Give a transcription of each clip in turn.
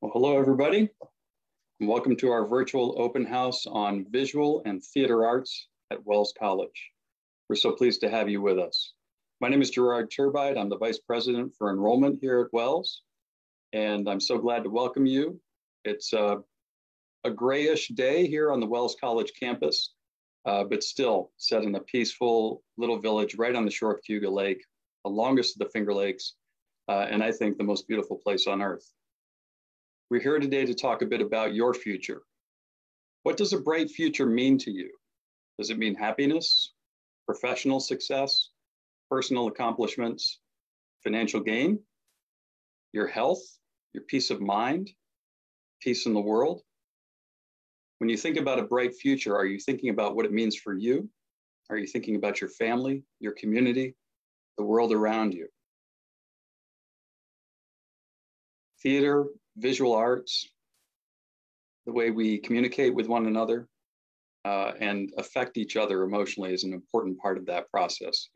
Well, hello, everybody, and welcome to our virtual open house on visual and theater arts at Wells College. We're so pleased to have you with us. My name is Gerard Turbide. I'm the Vice President for Enrollment here at Wells, and I'm so glad to welcome you. It's a grayish day here on the Wells College campus, but still set in a peaceful little village right on the shore of Cayuga Lake, the longest of the Finger Lakes, and I think the most beautiful place on earth. We're here today to talk a bit about your future. What does a bright future mean to you? Does it mean happiness, professional success, personal accomplishments, financial gain, your health, your peace of mind, peace in the world? When you think about a bright future, are you thinking about what it means for you? Are you thinking about your family, your community, the world around you? Theater, visual arts, the way we communicate with one another and affect each other emotionally is an important part of that process.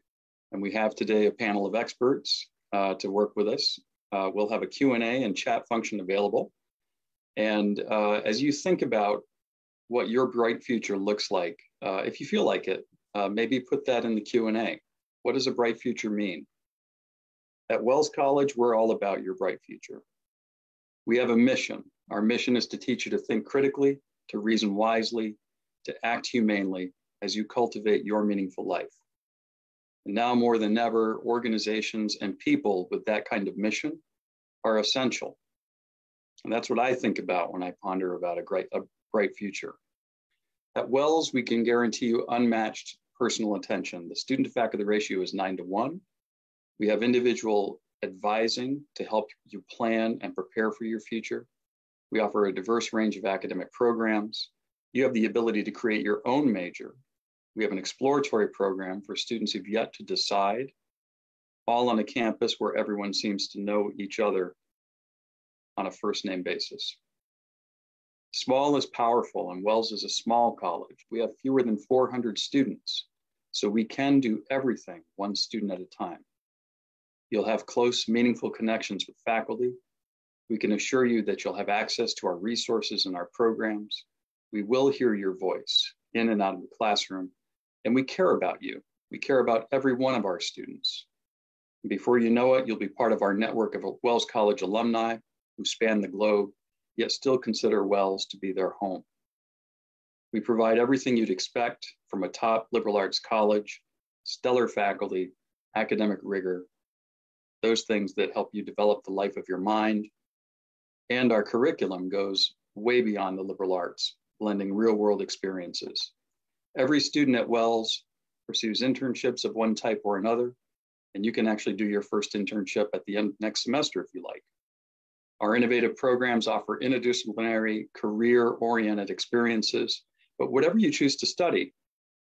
And we have today a panel of experts to work with us. We'll have a Q&A and chat function available. And as you think about what your bright future looks like, if you feel like it, maybe put that in the Q&A. What does a bright future mean? At Wells College, we're all about your bright future. We have a mission. Our mission is to teach you to think critically, to reason wisely, to act humanely as you cultivate your meaningful life. And now more than ever, organizations and people with that kind of mission are essential. And that's what I think about when I ponder about a bright future. At Wells, we can guarantee you unmatched personal attention. The student-to-faculty ratio is 9-to-1. We have individual advising to help you plan and prepare for your future. We offer a diverse range of academic programs. You have the ability to create your own major. We have an exploratory program for students who've yet to decide, all on a campus where everyone seems to know each other on a first name basis. Small is powerful, and Wells is a small college. We have fewer than 400 students, so we can do everything one student at a time. You'll have close, meaningful connections with faculty. We can assure you that you'll have access to our resources and our programs. We will hear your voice in and out of the classroom, and we care about you. We care about every one of our students. And before you know it, you'll be part of our network of Wells College alumni who span the globe, yet still consider Wells to be their home. We provide everything you'd expect from a top liberal arts college, stellar faculty, academic rigor, those things that help you develop the life of your mind. And our curriculum goes way beyond the liberal arts, blending real-world experiences. Every student at Wells pursues internships of one type or another, and you can actually do your first internship at the end next semester if you like. Our innovative programs offer interdisciplinary, career-oriented experiences, but whatever you choose to study,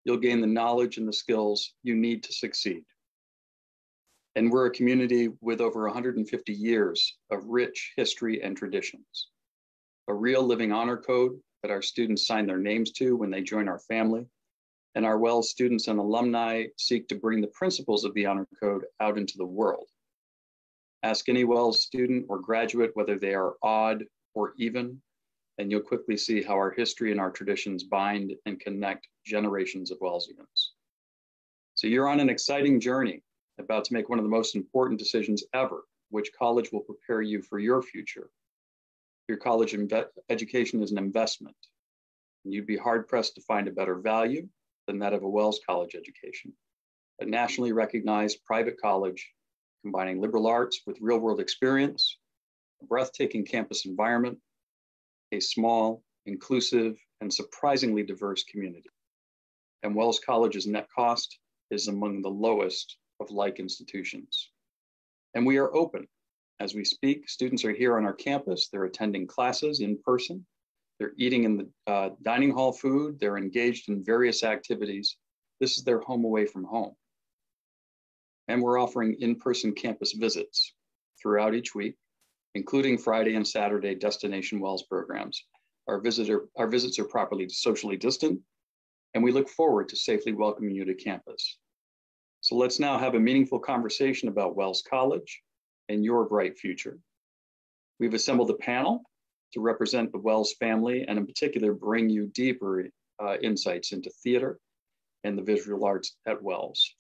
you'll gain the knowledge and the skills you need to succeed. And we're a community with over 150 years of rich history and traditions. A real living honor code that our students sign their names to when they join our family. And our Wells students and alumni seek to bring the principles of the honor code out into the world. Ask any Wells student or graduate whether they are odd or even, and you'll quickly see how our history and our traditions bind and connect generations of Wellsians. So you're on an exciting journey, about to make one of the most important decisions ever, which college will prepare you for your future. Your college education is an investment, and you'd be hard-pressed to find a better value than that of a Wells College education, a nationally recognized private college combining liberal arts with real-world experience, a breathtaking campus environment, a small, inclusive, and surprisingly diverse community. And Wells College's net cost is among the lowest of like institutions. And we are open. As we speak, students are here on our campus. They're attending classes in person. They're eating in the dining hall food. They're engaged in various activities. This is their home away from home. And we're offering in-person campus visits throughout each week, including Friday and Saturday Destination Wells programs. Our visits are properly socially distant, and we look forward to safely welcoming you to campus. So let's now have a meaningful conversation about Wells College and your bright future. We've assembled a panel to represent the Wells family, and in particular, bring you deeper insights into theater and the visual arts at Wells.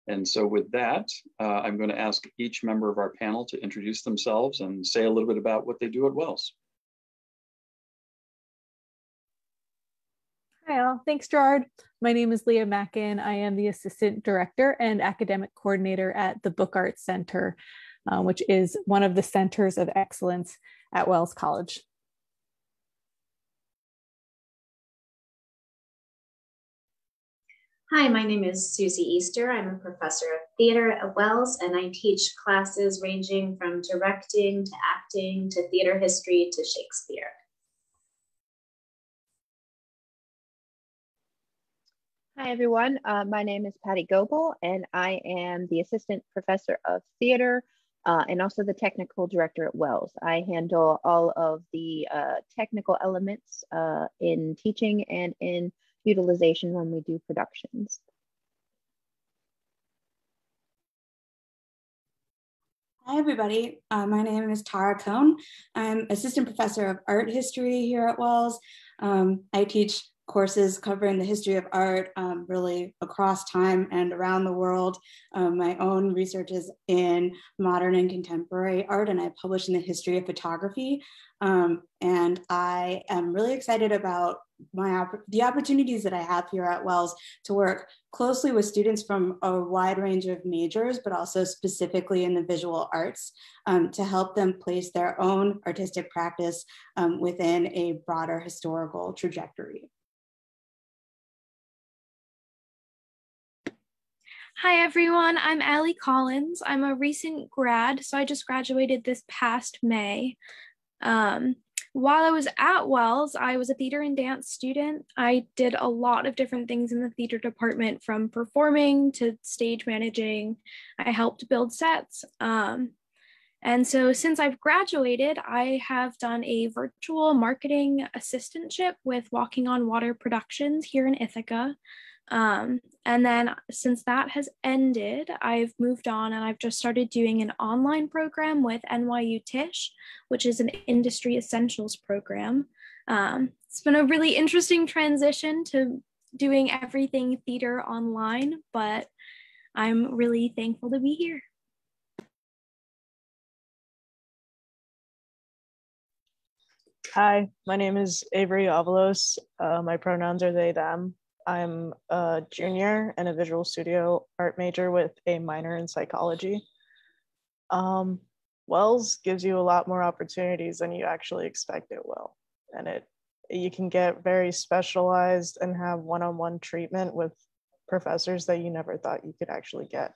And so with that, I'm going to ask each member of our panel to introduce themselves and say a little bit about what they do at Wells. Hi all, thanks Gerard. My name is Leah Mackin. I am the Assistant Director and Academic Coordinator at the Book Arts Center, which is one of the centers of excellence at Wells College. Hi, my name is Susie Easter. I'm a professor of theater at Wells, and I teach classes ranging from directing to acting to theater history to Shakespeare. Hi, everyone. My name is Patty Goebel, and I am the Assistant Professor of Theater and also the Technical Director at Wells. I handle all of the technical elements in teaching and in utilization when we do productions. Hi, everybody. My name is Tara Cohn. I'm Assistant Professor of Art History here at Wells. I teach courses covering the history of art really across time and around the world. My own research is in modern and contemporary art, and I publish in the history of photography. And I am really excited about the opportunities that I have here at Wells to work closely with students from a wide range of majors, but also specifically in the visual arts, to help them place their own artistic practice within a broader historical trajectory. Hi everyone, I'm Allie Collins. I'm a recent grad, so I just graduated this past May. While I was at Wells, I was a theater and dance student. I did a lot of different things in the theater department, from performing to stage managing. I helped build sets. And so since I've graduated, I have done a virtual marketing assistantship with Walking on Water Productions here in Ithaca. And then since that has ended, I've moved on and I've just started doing an online program with NYU Tisch, which is an industry essentials program. It's been a really interesting transition to doing everything theater online, but I'm really thankful to be here. Hi, my name is Avery Avalos. My pronouns are they, them. I'm a junior and a visual studio art major with a minor in psychology. Wells gives you a lot more opportunities than you actually expect it will. And you can get very specialized and have one-on-one treatment with professors that you never thought you could actually get.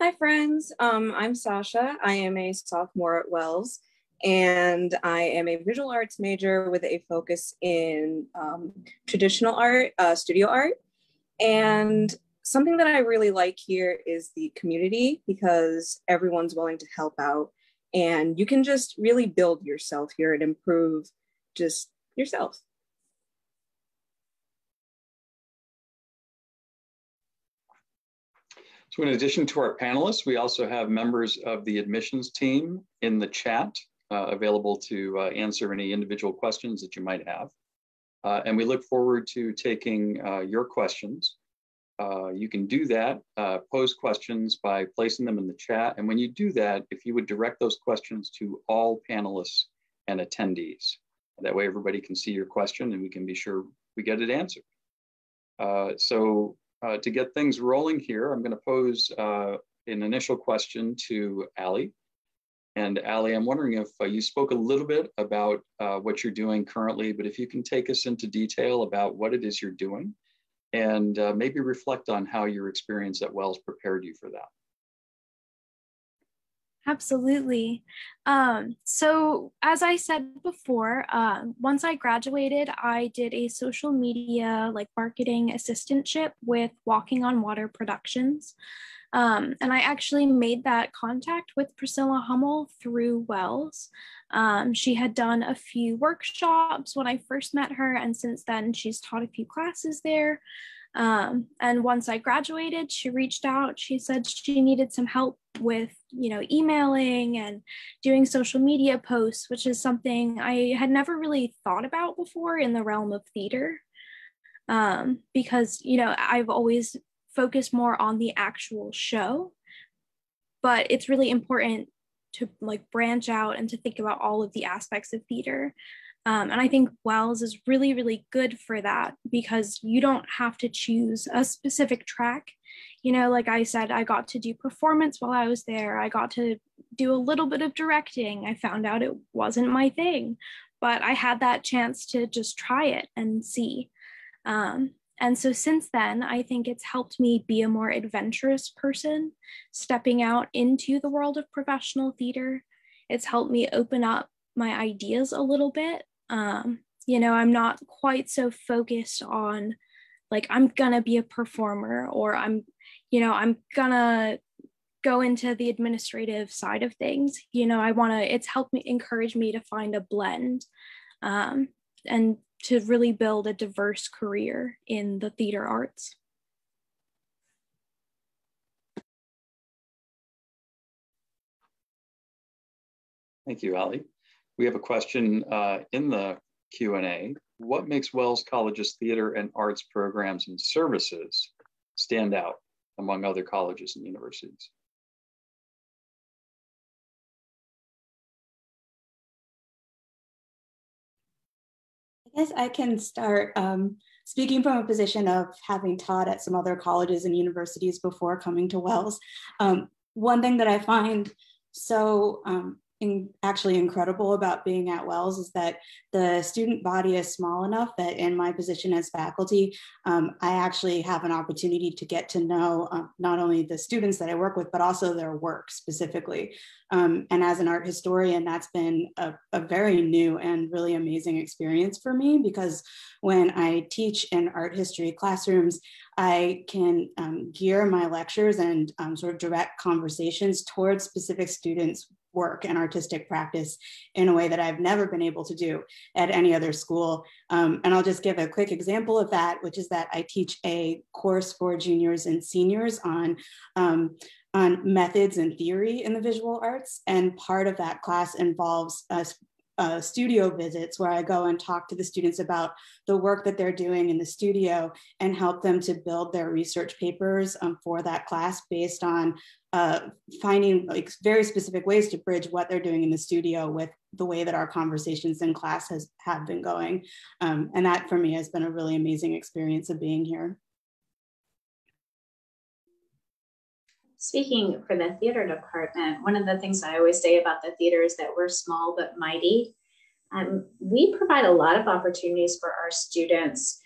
Hi friends, I'm Sasha. I am a sophomore at Wells, and I am a visual arts major with a focus in traditional art, studio art. And something that I really like here is the community, because everyone's willing to help out, and you can just really build yourself here and improve just yourself. So in addition to our panelists, we also have members of the admissions team in the chat available to answer any individual questions that you might have. And we look forward to taking your questions. You can do that, pose questions by placing them in the chat. And when you do that, if you would direct those questions to all panelists and attendees, that way everybody can see your question and we can be sure we get it answered. So to get things rolling here, I'm going to pose an initial question to Allie. And Allie, I'm wondering if you spoke a little bit about what you're doing currently, but if you can take us into detail about what it is you're doing and maybe reflect on how your experience at Wells prepared you for that. Absolutely. So as I said before, once I graduated, I did a social media marketing assistantship with Walking on Water Productions. And I actually made that contact with Priscilla Hummel through Wells. She had done a few workshops when I first met her, and since then she's taught a few classes there. And once I graduated, she reached out. She said she needed some help with, emailing and doing social media posts, which is something I had never really thought about before in the realm of theater. Because, I've always focused more on the actual show, but it's really important to branch out and to think about all of the aspects of theater. And I think Wells is really, really good for that, because you don't have to choose a specific track. Like I said, I got to do performance while I was there. I got to do a little bit of directing. I found out it wasn't my thing, but I had that chance to just try it and see. And so since then, I think it's helped me be a more adventurous person, stepping out into the world of professional theater. It's helped me open up my ideas a little bit. I'm not quite so focused on I'm gonna be a performer, or I'm gonna go into the administrative side of things. It's helped me, encourage me to find a blend, and to really build a diverse career in the theater arts. Thank you, Ali. We have a question in the Q&A. What makes Wells College's theater and arts programs and services stand out among other colleges and universities? I guess I can start speaking from a position of having taught at some other colleges and universities before coming to Wells. One thing that I find so actually incredible about being at Wells is that the student body is small enough that in my position as faculty, I actually have an opportunity to get to know not only the students that I work with, but also their work specifically. And as an art historian, that's been a very new and really amazing experience for me, because when I teach in art history classrooms, I can gear my lectures and sort of direct conversations towards specific students' work and artistic practice in a way that I've never been able to do at any other school. And I'll just give a quick example of that, which is that I teach a course for juniors and seniors on methods and theory in the visual arts. And part of that class involves studio visits, where I go and talk to the students about the work that they're doing in the studio and help them to build their research papers for that class based on finding very specific ways to bridge what they're doing in the studio with the way that our conversations in class have been going. And that for me has been a really amazing experience of being here. Speaking for the theater department, one of the things I always say about the theater is that we're small but mighty. We provide a lot of opportunities for our students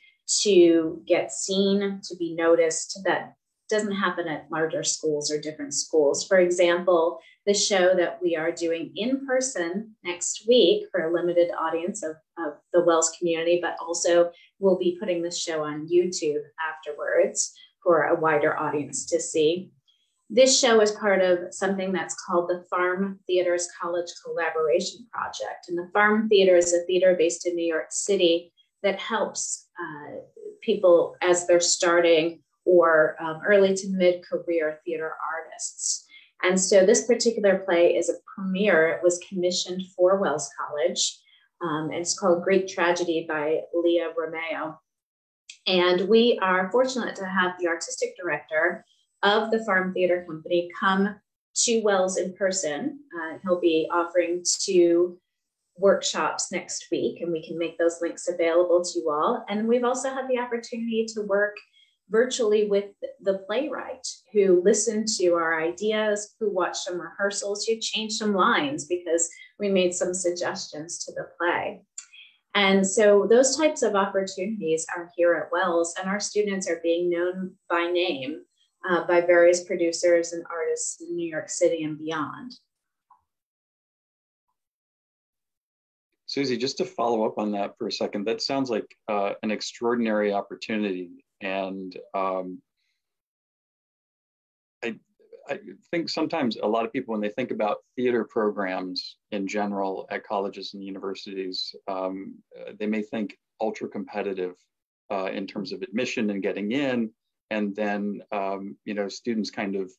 to get seen, to be noticed. That doesn't happen at larger schools or different schools. For example, the show that we are doing in person next week for a limited audience of the Wells community, but also we'll be putting this show on YouTube afterwards for a wider audience to see. This show is part of something that's called the Farm Theaters College Collaboration Project. And the Farm Theater is a theater based in New York City that helps people as they're starting or early to mid-career theater artists. And so this particular play is a premiere. It was commissioned for Wells College. And it's called Greek Tragedy by Leah Romeo. And we are fortunate to have the artistic director of the Farm Theater Company come to Wells in person. He'll be offering 2 workshops next week, and we can make those links available to you all. And we've also had the opportunity to work virtually with the playwright, who listened to our ideas, who watched some rehearsals, who changed some lines because we made some suggestions to the play. And so those types of opportunities are here at Wells, and our students are being known by name by various producers and artists in New York City and beyond. Susie, just to follow up on that for a second, that sounds like an extraordinary opportunity. And I I think sometimes a lot of people, when they think about theater programs in general at colleges and universities, they may think ultra competitive in terms of admission and getting in, and then students kind of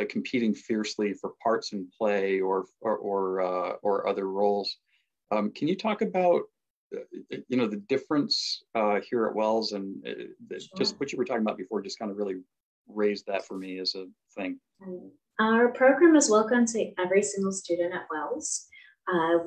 competing fiercely for parts in play or other roles. Can you talk about the difference here at Wells, and just what you were talking about before just kind of really raised that for me as a thing? Our program is welcome to every single student at Wells.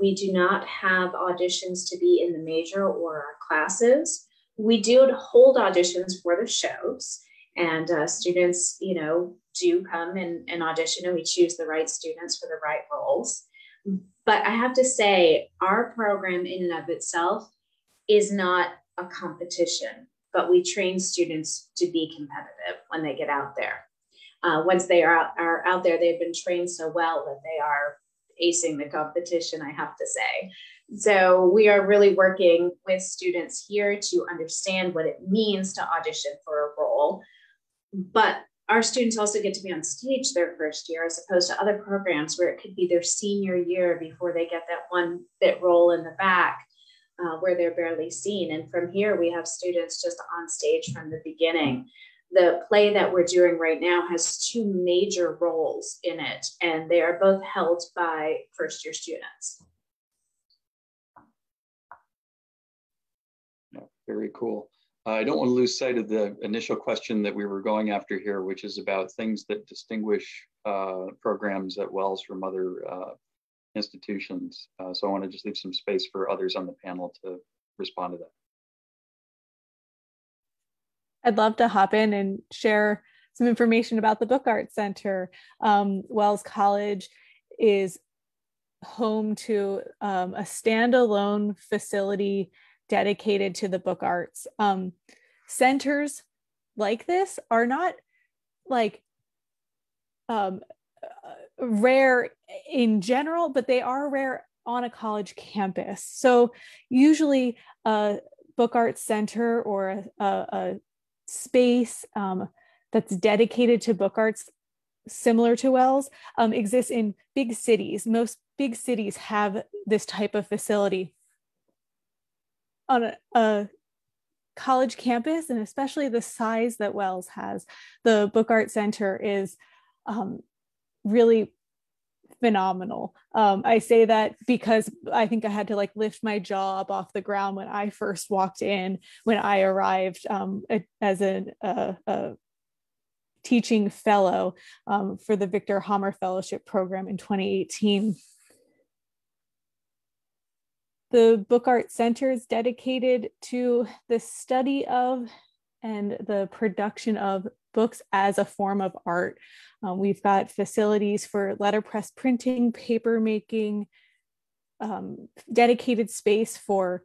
We do not have auditions to be in the major or our classes. We do hold auditions for the shows, and students, do come and audition, and we choose the right students for the right roles. But I have to say, our program in and of itself is not a competition, but we train students to be competitive when they get out there. Once they are out there, they've been trained so well that they are acing the competition, I have to say. So we are really working with students here to understand what it means to audition for a role. But our students also get to be on stage their first year, as opposed to other programs where it could be their senior year before they get that one bit role in the back where they're barely seen. And from here, we have students just on stage from the beginning. The play that we're doing right now has 2 major roles in it, and they are both held by first-year students. Yeah, very cool. I don't want to lose sight of the initial question that we were going after here, which is about things that distinguish programs at Wells from other institutions. So I want to just leave some space for others on the panel to respond to that. I'd love to hop in and share some information about the Book Arts Center. Wells College is home to a standalone facility dedicated to the book arts. Centers like this are not rare in general, but they are rare on a college campus. So usually a book arts center or a space that's dedicated to book arts similar to Wells exists in big cities. Most big cities have this type of facility. On a college campus, and especially the size that Wells has, the Book Arts Center is really phenomenal. I say that because I think I had to lift my jaw up off the ground when I first walked in, when I arrived as a teaching fellow for the Victor Hammer Fellowship Program in 2018. The Book Arts Center is dedicated to the study of and the production of books as a form of art. We've got facilities for letterpress printing, paper making, dedicated space for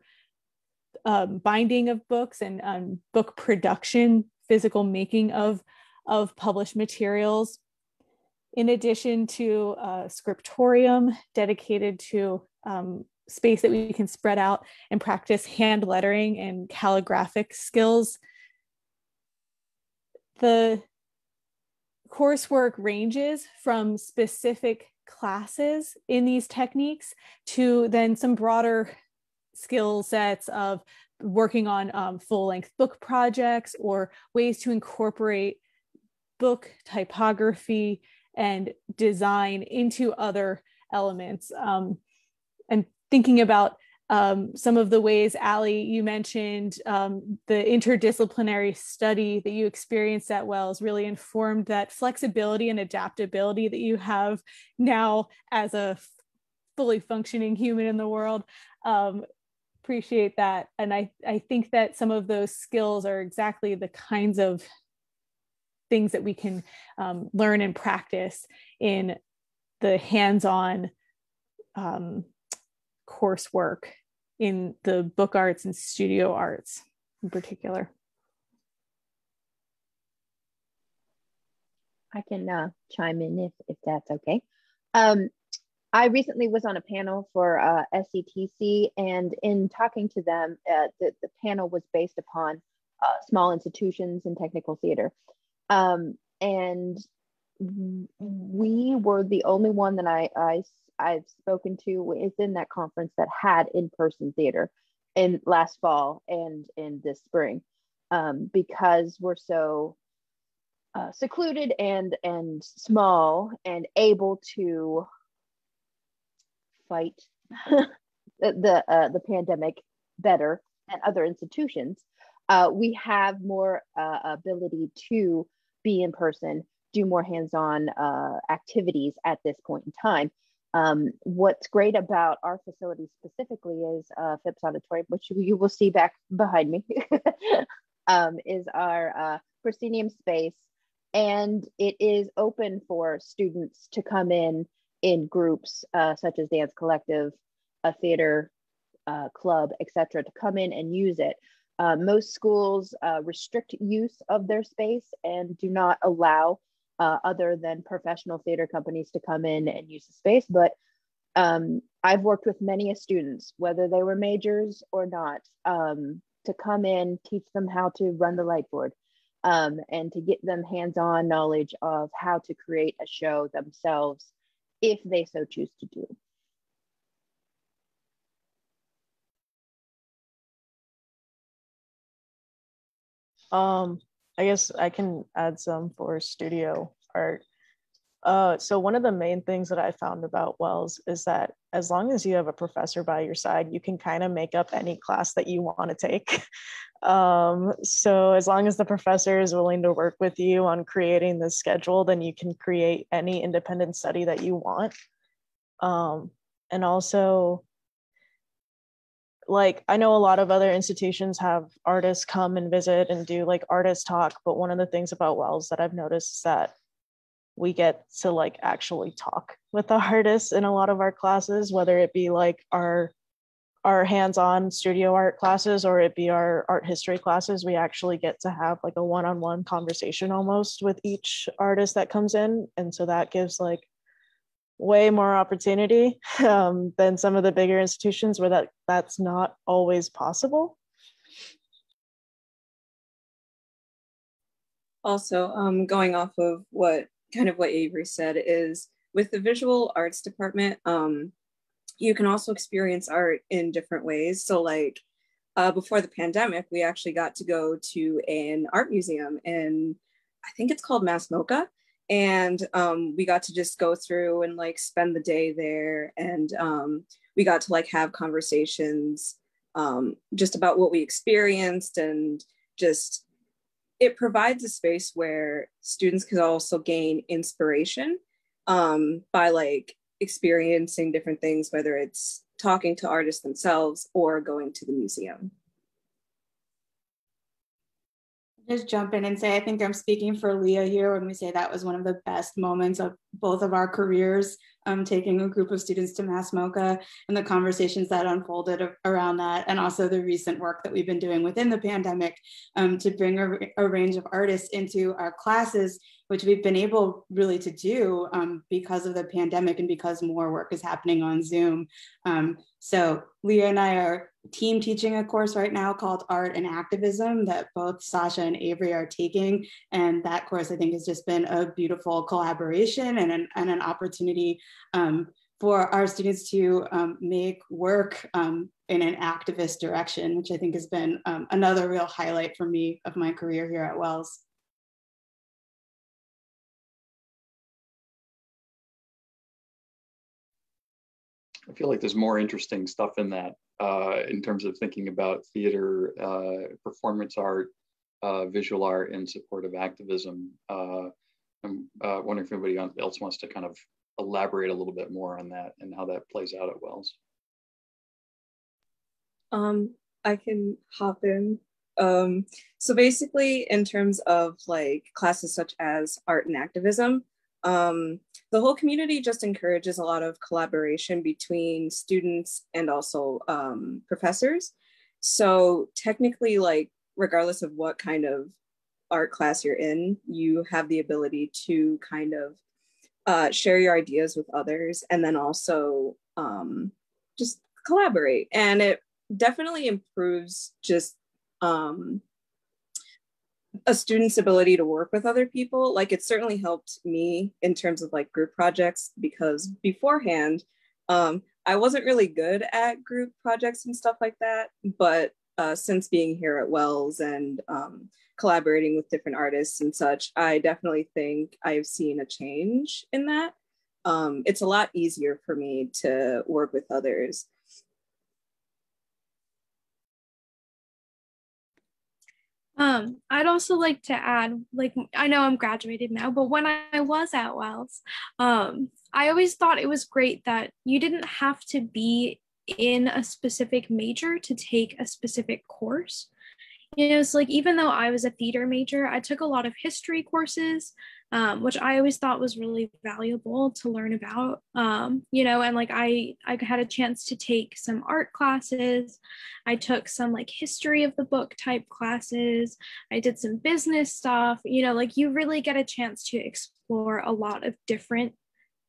binding of books and book production, physical making of published materials. In addition to a scriptorium dedicated to space that we can spread out and practice hand lettering and calligraphic skills. The coursework ranges from specific classes in these techniques to then some broader skill sets of working on full-length book projects or ways to incorporate book typography and design into other elements. And thinking about some of the ways, Allie, you mentioned the interdisciplinary study that you experienced at Wells really informed that flexibility and adaptability that you have now as a fully functioning human in the world. Appreciate that. And I think that some of those skills are exactly the kinds of things that we can learn and practice in the hands-on coursework in the book arts and studio arts in particular. I can chime in if that's okay. I recently was on a panel for SCTC, and in talking to them, the panel was based upon small institutions in technical theater. And we were the only one that I've spoken to within that conference that had in-person theater in last fall and in this spring, because we're so secluded and small and able to fight the pandemic better than other institutions. We have more ability to be in person, do more hands-on activities at this point in time. What's great about our facility specifically is Phipps Auditorium, which you will see back behind me, is our proscenium space. And it is open for students to come in groups such as dance collective, a theater club, etc., to come in and use it. Most schools restrict use of their space and do not allow other than professional theater companies to come in and use the space. But I've worked with many students, whether they were majors or not, to come in, teach them how to run the light board, and to get them hands-on knowledge of how to create a show themselves if they so choose to do. I guess I can add some for studio art. So one of the main things that I found about Wells is that as long as you have a professor by your side, you can kind of make up any class that you want to take. So as long as the professor is willing to work with you on creating the schedule, then you can create any independent study that you want. And also, like, I know a lot of other institutions have artists come and visit and do like artist talk, but one of the things about Wells that I've noticed is that we get to like actually talk with the artists in a lot of our classes, whether it be like our hands-on studio art classes or it be our art history classes. We actually get to have like a one-on-one conversation almost with each artist that comes in. And so that gives like way more opportunity than some of the bigger institutions where that's not always possible. Also, going off of what Avery said, is with the visual arts department, you can also experience art in different ways. So like before the pandemic, we actually got to go to an art museum in, I think it's called Mass MoCA. And we got to just go through and like spend the day there. And we got to like have conversations just about what we experienced, and just, it provides a space where students can also gain inspiration by like experiencing different things, whether it's talking to artists themselves or going to the museum. Just jump in and say, I think I'm speaking for Leah here when we say that was one of the best moments of both of our careers, taking a group of students to Mass MoCA and the conversations that unfolded around that, and also the recent work that we've been doing within the pandemic to bring a range of artists into our classes, which we've been able really to do because of the pandemic and because more work is happening on Zoom. So Leah and I are team teaching a course right now called Art and Activism that both Sasha and Avery are taking. And that course, I think, has just been a beautiful collaboration and an opportunity for our students to make work in an activist direction, which I think has been another real highlight for me of my career here at Wells. I feel like there's more interesting stuff in that in terms of thinking about theater, performance art, visual art in support of activism. I'm wondering if anybody else wants to kind of elaborate a little bit more on that and how that plays out at Wells. I can hop in. So basically, in terms of like classes such as art and activism, the whole community just encourages a lot of collaboration between students and also professors. So technically, like, regardless of what kind of art class you're in, you have the ability to kind of share your ideas with others, and then also just collaborate. And it definitely improves just a student's ability to work with other people. Like it certainly helped me in terms of like group projects, because beforehand, I wasn't really good at group projects and stuff like that. But since being here at Wells and collaborating with different artists and such, I definitely think I've seen a change in that. It's a lot easier for me to work with others. I'd also like to add, like, I know I'm graduated now, but when I was at Wells, I always thought it was great that you didn't have to be in a specific major to take a specific course. You know, it's like, even though I was a theater major, I took a lot of history courses, which I always thought was really valuable to learn about, you know, and like I had a chance to take some art classes. I took some like history of the book type classes. I did some business stuff, you know, like you really get a chance to explore a lot of different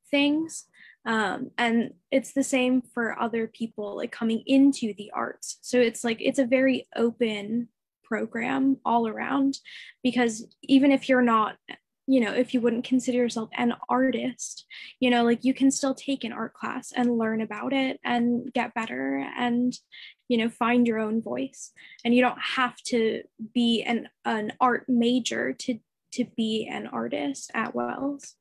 things. And it's the same for other people like coming into the arts. So it's like, it's a very open program all around, because even if you're not, you know, if you wouldn't consider yourself an artist, you know, like you can still take an art class and learn about it and get better and, you know, find your own voice. And you don't have to be an art major to be an artist at Wells.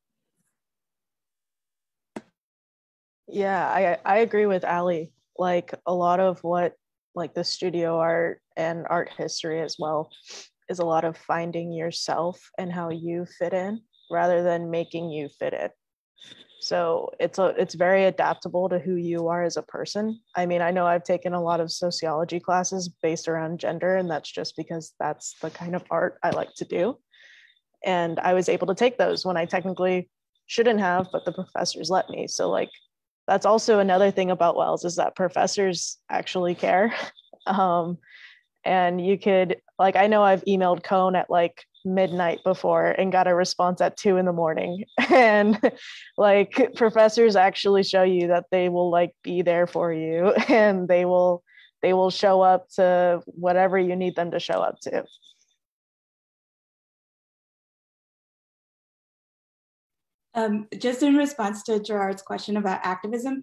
Yeah, I agree with Allie. Like a lot of what like the studio art and art history as well is a lot of finding yourself and how you fit in rather than making you fit in. So it's very adaptable to who you are as a person. I mean, I know I've taken a lot of sociology classes based around gender, and that's just because that's the kind of art I like to do. And I was able to take those when I technically shouldn't have, but the professors let me. So like, that's also another thing about Wells, is that professors actually care. And you could, like, I know I've emailed Cone at like midnight before and got a response at 2 a.m. And like professors actually show you that they will like be there for you, and they will show up to whatever you need them to show up to. Just in response to Gerard's question about activism,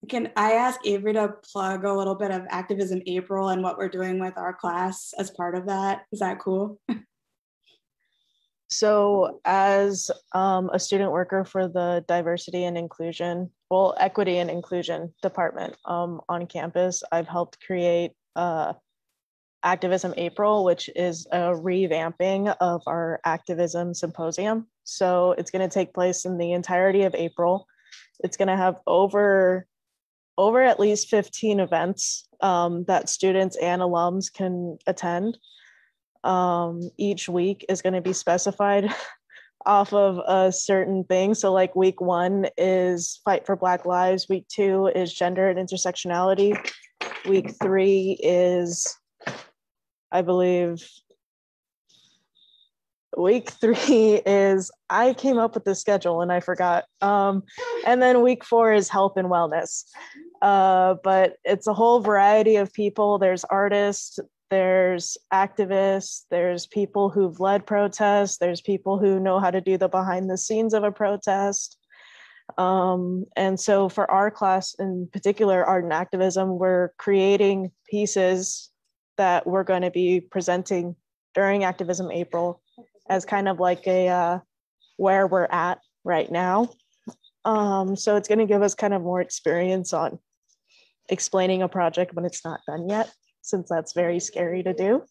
can I ask Avery to plug a little bit of Activism April and what we're doing with our class as part of that? Is that cool? So as a student worker for the diversity and inclusion, well, equity and inclusion department on campus, I've helped create Activism April, which is a revamping of our activism symposium. So it's going to take place in the entirety of April. It's going to have over at least 15 events that students and alums can attend. Each week is going to be specified off of a certain thing. So like week 1 is Fight for Black Lives. Week 2 is Gender and Intersectionality. Week 3 is, I believe, week 3 is, I came up with the schedule and I forgot. And then week 4 is health and wellness. But it's a whole variety of people. There's artists, there's activists, there's people who've led protests, there's people who know how to do the behind the scenes of a protest. And so for our class in particular, art and activism, we're creating pieces that we're going to be presenting during Activism April as kind of like a where we're at right now. So it's going to give us kind of more experience on explaining a project when it's not done yet, since that's very scary to do.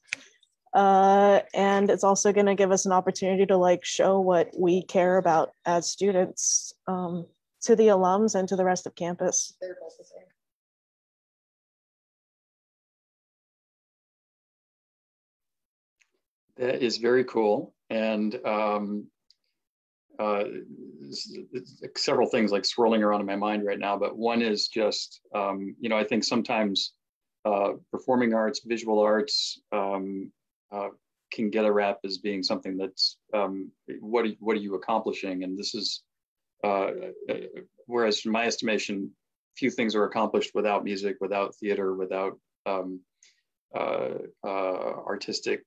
And it's also going to give us an opportunity to like show what we care about as students to the alums and to the rest of campus. That is very cool. And several things like swirling around in my mind right now, but one is just, you know, I think sometimes performing arts, visual arts can get a rap as being something that's, what are you accomplishing? And this is, whereas in my estimation, few things are accomplished without music, without theater, without artistic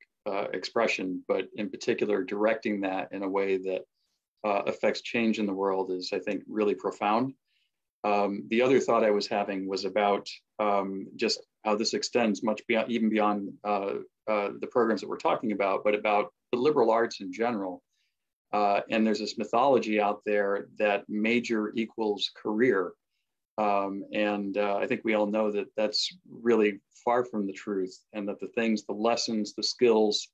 expression, but in particular, directing that in a way that affects change in the world is, I think, really profound. The other thought I was having was about just how this extends much beyond, even beyond the programs that we're talking about, but about the liberal arts in general. And there's this mythology out there that major equals career. I think we all know that that's really far from the truth, and that the things, the lessons, the skills,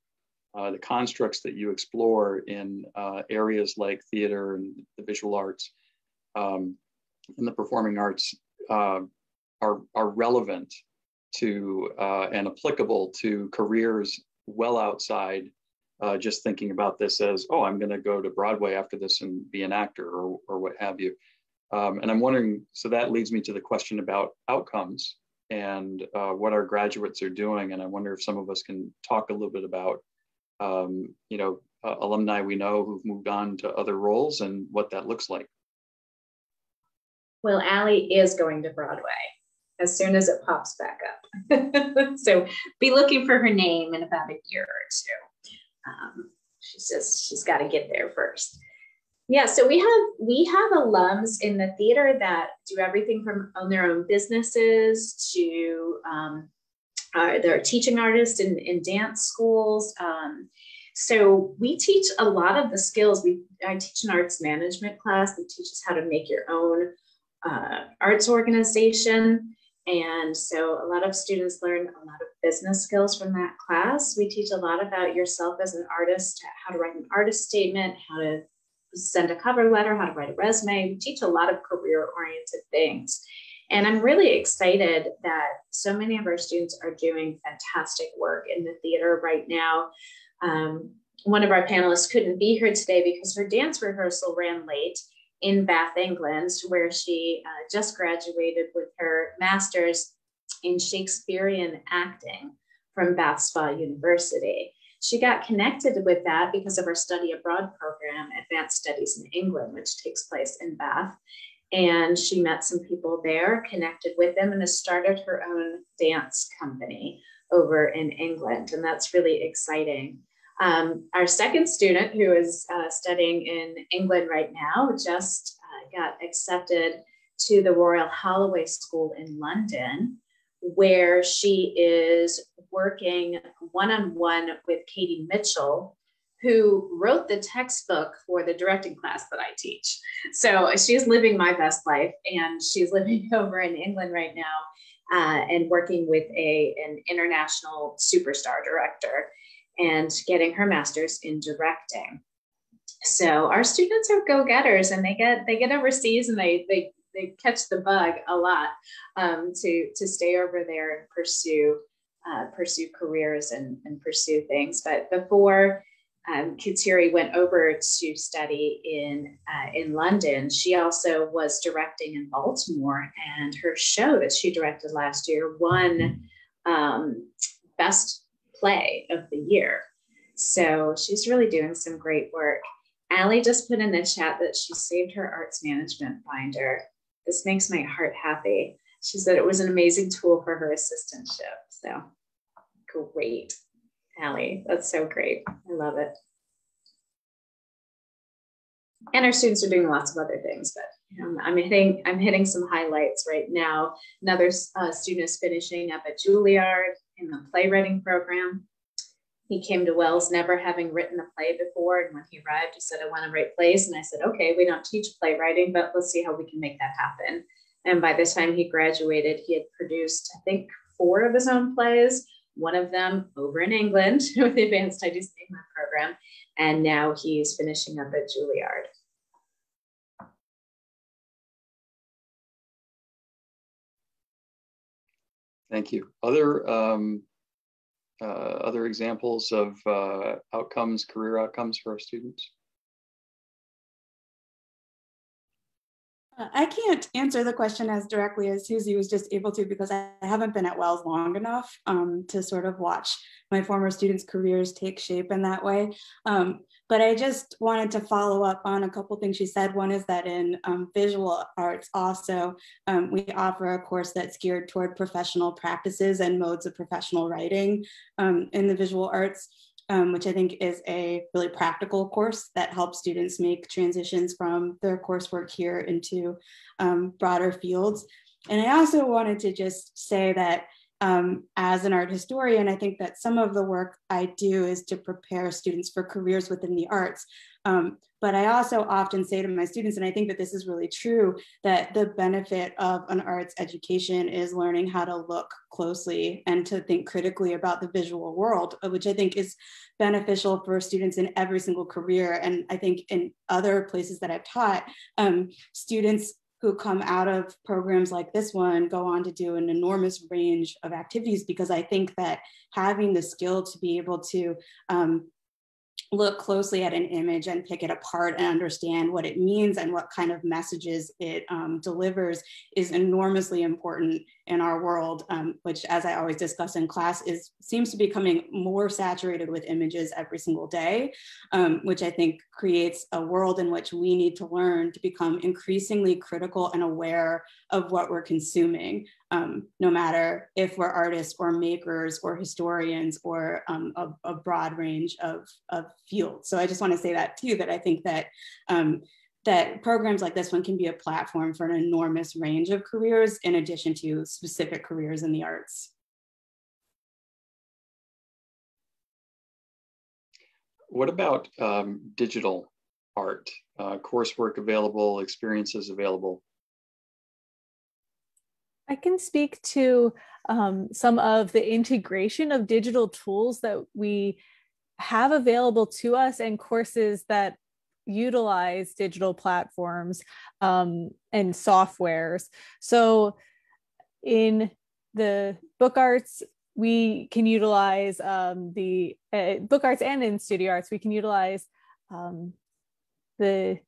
the constructs that you explore in areas like theater and the visual arts and the performing arts are relevant to and applicable to careers well outside just thinking about this as, oh, I'm going to go to Broadway after this and be an actor or what have you. And I'm wondering, so that leads me to the question about outcomes and what our graduates are doing. And I wonder if some of us can talk a little bit about, alumni we know who've moved on to other roles and what that looks like. Well, Allie is going to Broadway as soon as it pops back up. So be looking for her name in about a year or two. She says she's got to get there first. Yeah, so we have alums in the theater that do everything from own their own businesses to they're teaching artists in dance schools. So we teach a lot of the skills. I teach an arts management class that teaches how to make your own arts organization. And so a lot of students learn a lot of business skills from that class. We teach a lot about yourself as an artist, how to write an artist statement, how to send a cover letter, how to write a resume. We teach a lot of career-oriented things. And I'm really excited that so many of our students are doing fantastic work in the theater right now. One of our panelists couldn't be here today because her dance rehearsal ran late in Bath, England, where she just graduated with her master's in Shakespearean acting from Bath Spa University. She got connected with that because of our study abroad program, Advanced Studies in England, which takes place in Bath. And she met some people there, connected with them, and has started her own dance company over in England. And that's really exciting. Our second student, who is studying in England right now, just got accepted to the Royal Holloway School in London, where she is working one-on-one with Katie Mitchell, who wrote the textbook for the directing class that I teach. So she's living my best life, and she's living over in England right now and working with an international superstar director and getting her master's in directing. So our students are go-getters, and they get overseas, and they catch the bug a lot to stay over there and pursue careers and pursue things. But before Kateri went over to study in London, she also was directing in Baltimore, and her show that she directed last year won Best Play of the Year. So she's really doing some great work. Allie just put in the chat that she saved her arts management binder. This makes my heart happy. She said it was an amazing tool for her assistantship. So great, Allie. That's so great. I love it. And our students are doing lots of other things, but I'm hitting some highlights right now. Another student is finishing up at Juilliard in the playwriting program. He came to Wells never having written a play before, and when he arrived, he said, I want to write plays. And I said, okay, we don't teach playwriting, but let's see how we can make that happen. And by the time he graduated, he had produced, I think, 4 of his own plays, one of them over in England with the Advanced Studies in England program. And now he's finishing up at Juilliard. Thank you. Other examples of outcomes, career outcomes for our students? I can't answer the question as directly as Susie was just able to, because I haven't been at Wells long enough to sort of watch my former students' careers take shape in that way. But I just wanted to follow up on a couple things she said. One is that in visual arts also, we offer a course that's geared toward professional practices and modes of professional writing in the visual arts. which I think is a really practical course that helps students make transitions from their coursework here into broader fields. And I also wanted to just say that as an art historian, I think that some of the work I do is to prepare students for careers within the arts. But I also often say to my students, and I think that this is really true, that the benefit of an arts education is learning how to look closely and to think critically about the visual world, which I think is beneficial for students in every single career. And I think in other places that I've taught, students who come out of programs like this one go on to do an enormous range of activities, because I think that having the skill to be able to look closely at an image and pick it apart and understand what it means and what kind of messages it delivers is enormously important in our world, which, as I always discuss in class, seems to be becoming more saturated with images every single day, which I think creates a world in which we need to learn to become increasingly critical and aware of what we're consuming, no matter if we're artists or makers or historians or a broad range of fields. So I just want to say that too, that I think that that programs like this one can be a platform for an enormous range of careers in addition to specific careers in the arts. What about digital art? Coursework available, experiences available? I can speak to some of the integration of digital tools that we have available to us and courses that utilize digital platforms and softwares. So in the book arts, we can utilize the book arts, and in studio arts, we can utilize the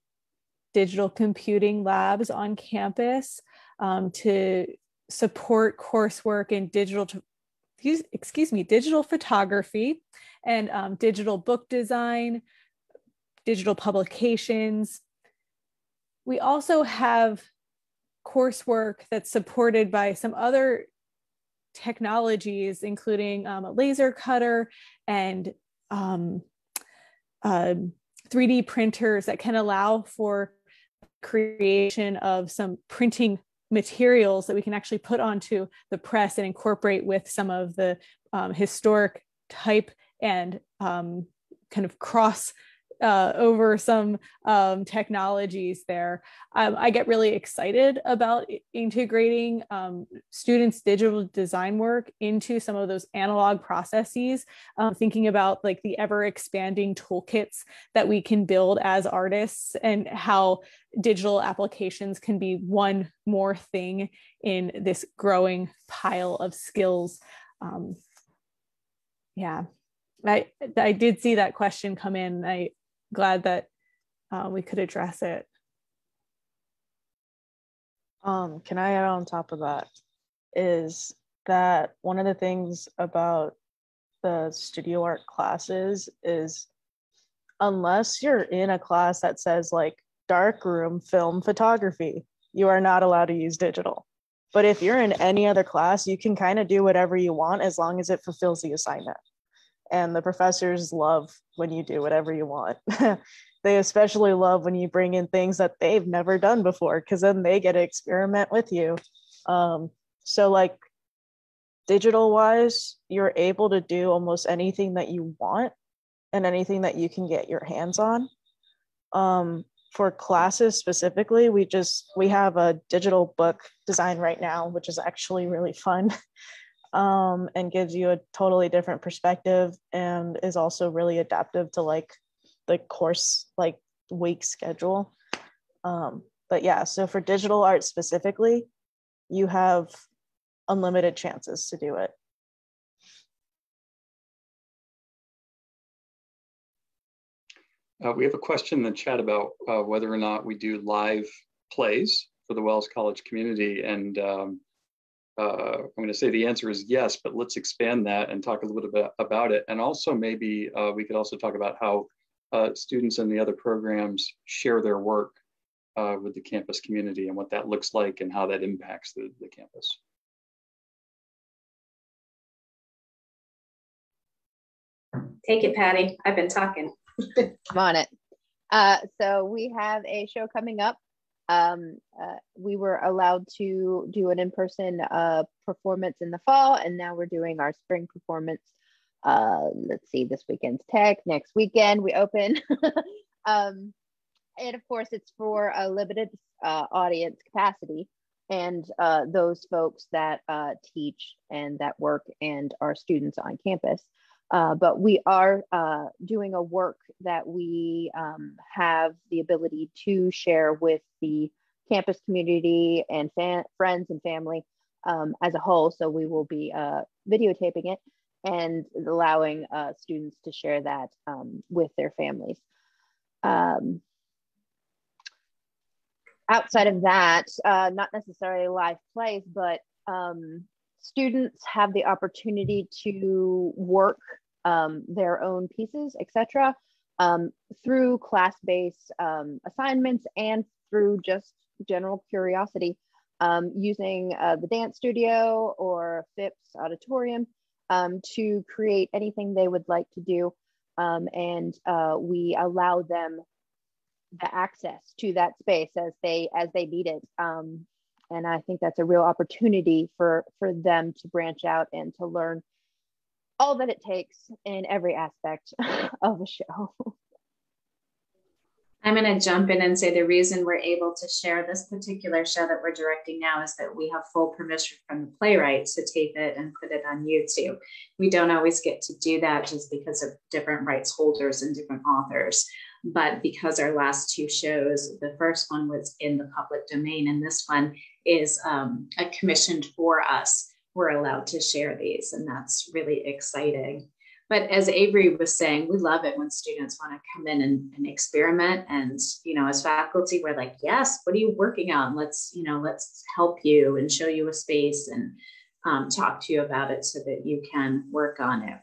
digital computing labs on campus to support coursework in digital photography and digital book design, digital publications. We also have coursework that's supported by some other technologies, including a laser cutter and 3D printers that can allow for creation of some printing materials that we can actually put onto the press and incorporate with some of the historic type and kind of cross over some technologies there. I get really excited about integrating students' digital design work into some of those analog processes, thinking about like the ever expanding toolkits that we can build as artists and how digital applications can be one more thing in this growing pile of skills. Yeah, I did see that question come in. I'm glad that we could address it. Can I add on top of that is that one of the things about the studio art classes is, unless you're in a class that says like darkroom film photography, you are not allowed to use digital. But if you're in any other class, you can kind of do whatever you want as long as it fulfills the assignment. And the professors love when you do whatever you want. They especially love when you bring in things that they've never done before, because then they get to experiment with you. So like digital wise, you're able to do almost anything that you want and anything that you can get your hands on. For classes specifically, we have a digital book design right now, which is actually really fun. And gives you a totally different perspective and is also really adaptive to like the course like week schedule. But yeah, so for digital art specifically, you have unlimited chances to do it. We have a question in the chat about whether or not we do live plays for the Wells College community, and I'm going to say the answer is yes, but let's expand that and talk a little bit about it. And also maybe we could also talk about how students in the other programs share their work with the campus community and what that looks like and how that impacts the campus. Take it, Patty. I've been talking. I'm on it. So we have a show coming up. We were allowed to do an in-person performance in the fall, and now we're doing our spring performance. Let's see, this weekend's tech, next weekend we open. And of course, it's for a limited audience capacity, and those folks that teach and that work and are students on campus. But we are doing a work that we have the ability to share with the campus community and friends and family as a whole. So we will be videotaping it and allowing students to share that with their families. Outside of that, not necessarily live plays, but students have the opportunity to work their own pieces, etc., through class-based assignments and through just general curiosity, using the dance studio or FIPS auditorium to create anything they would like to do. And we allow them the access to that space as they need it. And I think that's a real opportunity for them to branch out and to learn all that it takes in every aspect of a show. I'm going to jump in and say the reason we're able to share this particular show that we're directing now is that we have full permission from the playwright to tape it and put it on YouTube. We don't always get to do that just because of different rights holders and different authors. But because our last two shows, the first one was in the public domain, and this one is commissioned for us, we're allowed to share these, and that's really exciting. But as Avery was saying, we love it when students want to come in and experiment. And, you know, as faculty, we're like, yes, what are you working on? Let's help you and show you a space and talk to you about it so that you can work on it.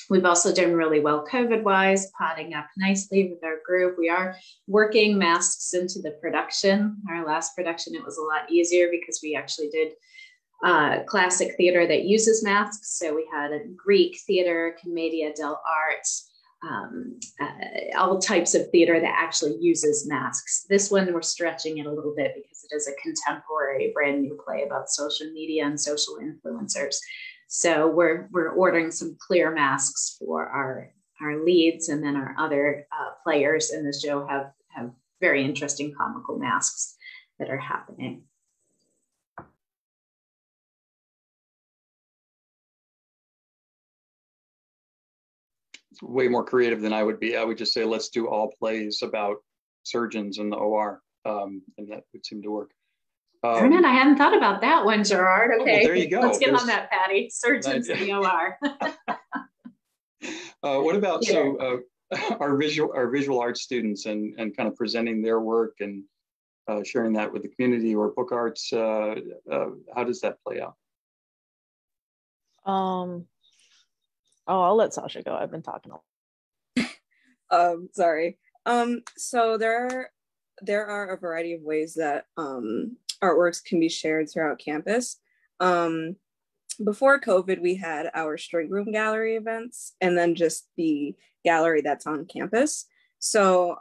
We've also done really well COVID-wise, potting up nicely with our group. We are working masks into the production. Our last production, it was a lot easier because we actually did classic theater that uses masks. So we had a Greek theater, Commedia dell'arte, all types of theater that actually uses masks. This one, we're stretching it a little bit because it is a contemporary brand new play about social media and social influencers. So we're ordering some clear masks for our leads, and then our other players in the show have very interesting comical masks that are happening. Way more creative than I would be. I would just say, let's do all plays about surgeons in the OR, and that would seem to work. Darn it, I hadn't thought about that one, Gerard. Okay, well, there you go. Let's get on that, Patty. Surgeons in the OR. What about our visual arts students and kind of presenting their work and sharing that with the community or book arts? How does that play out? I'll let Sasha go. I've been talking a lot. Sorry. So there are a variety of ways that artworks can be shared throughout campus. Before COVID, we had our string room gallery events and then just the gallery that's on campus. So,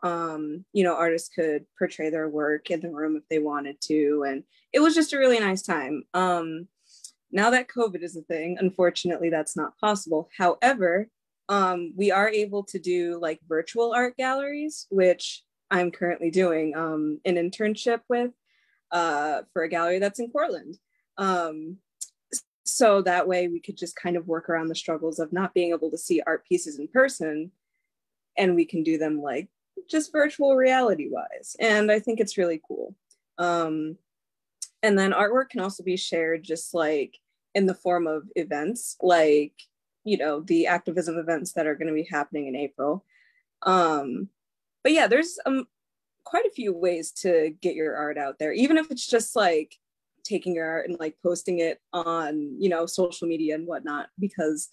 you know, artists could portray their work in the room if they wanted to. And it was just a really nice time. Now that COVID is a thing, unfortunately, that's not possible. However, we are able to do like virtual art galleries, which I'm currently doing an internship with for a gallery that's in Portland. So that way we could just kind of work around the struggles of not being able to see art pieces in person, and we can do them like just virtual reality wise. And I think it's really cool. And then artwork can also be shared just like in the form of events, like, you know, the activism events that are going to be happening in April. But yeah, there's quite a few ways to get your art out there, even if it's just like taking your art and like posting it on, you know, social media and whatnot, because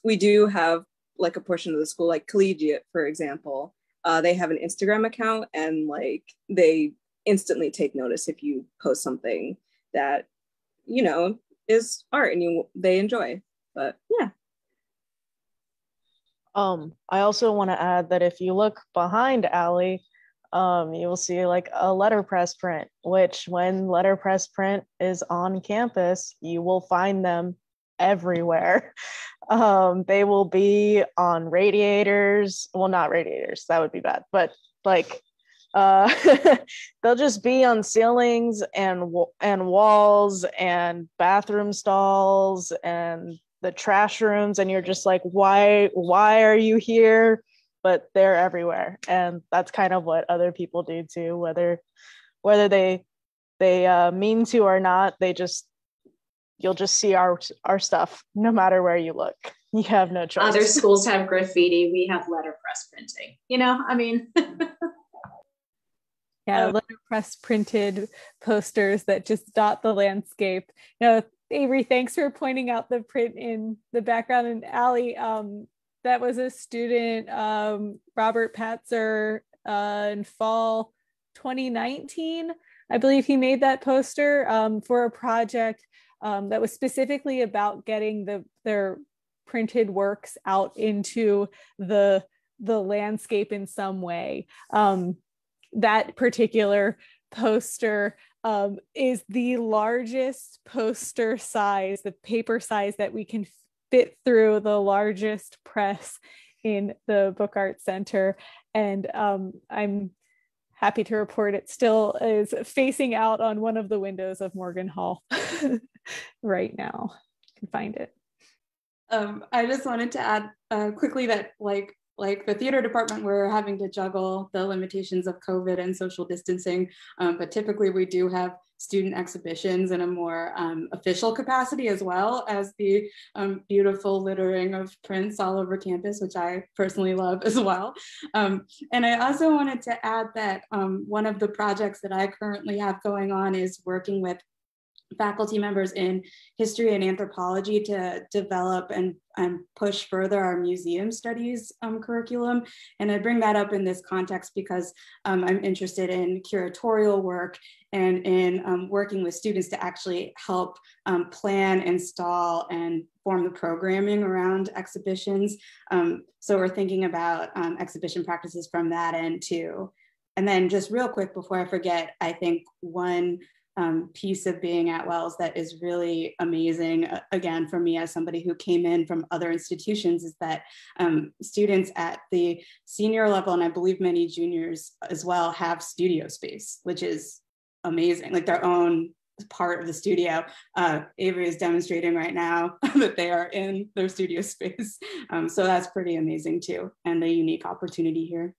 we do have like a portion of the school, like Collegiate, for example, they have an Instagram account, and like they instantly take notice if you post something that, you know, is art and they enjoy. But yeah. I also want to add that if you look behind Allie, you will see like a letterpress print, which when letterpress print is on campus, you will find them everywhere. They will be on radiators. Well, not radiators, that would be bad, but like they'll just be on ceilings and walls and bathroom stalls and the trash rooms, and you're just like, why are you here? But they're everywhere, and that's kind of what other people do too, whether they mean to or not. You'll just see our stuff no matter where you look. You have no choice. Other schools have graffiti, we have letterpress printing, I mean. Yeah, letterpress printed posters that just dot the landscape. Avery, thanks for pointing out the print in the background. And Allie, that was a student, Robert Patzer, in fall 2019. I believe he made that poster for a project that was specifically about getting their printed works out into the landscape in some way. That particular poster is the largest poster size, the paper size that we can fit through the largest press in the Book Art Center. And I'm happy to report it still is facing out on one of the windows of Morgan Hall right now. You can find it. I just wanted to add quickly that like the theater department, we're having to juggle the limitations of COVID and social distancing, but typically we do have student exhibitions in a more official capacity, as well as the beautiful littering of prints all over campus, which I personally love as well. And I also wanted to add that one of the projects that I currently have going on is working with faculty members in history and anthropology to develop and push further our museum studies curriculum. And I bring that up in this context because I'm interested in curatorial work and in working with students to actually help plan, install, and form the programming around exhibitions. So we're thinking about exhibition practices from that end too. And then just real quick before I forget, I think one piece of being at Wells that is really amazing, again, for me as somebody who came in from other institutions, is that students at the senior level, and I believe many juniors as well, have studio space, which is amazing, like their own part of the studio. Avery is demonstrating right now that they are in their studio space. So that's pretty amazing too, and a unique opportunity here.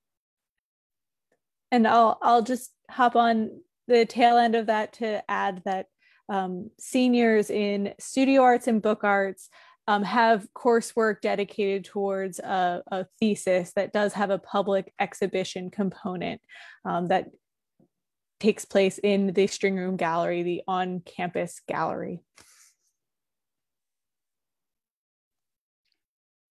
And I'll just hop on the tail end of that to add that seniors in studio arts and book arts have coursework dedicated towards a thesis that does have a public exhibition component that takes place in the String Room Gallery, the on-campus gallery.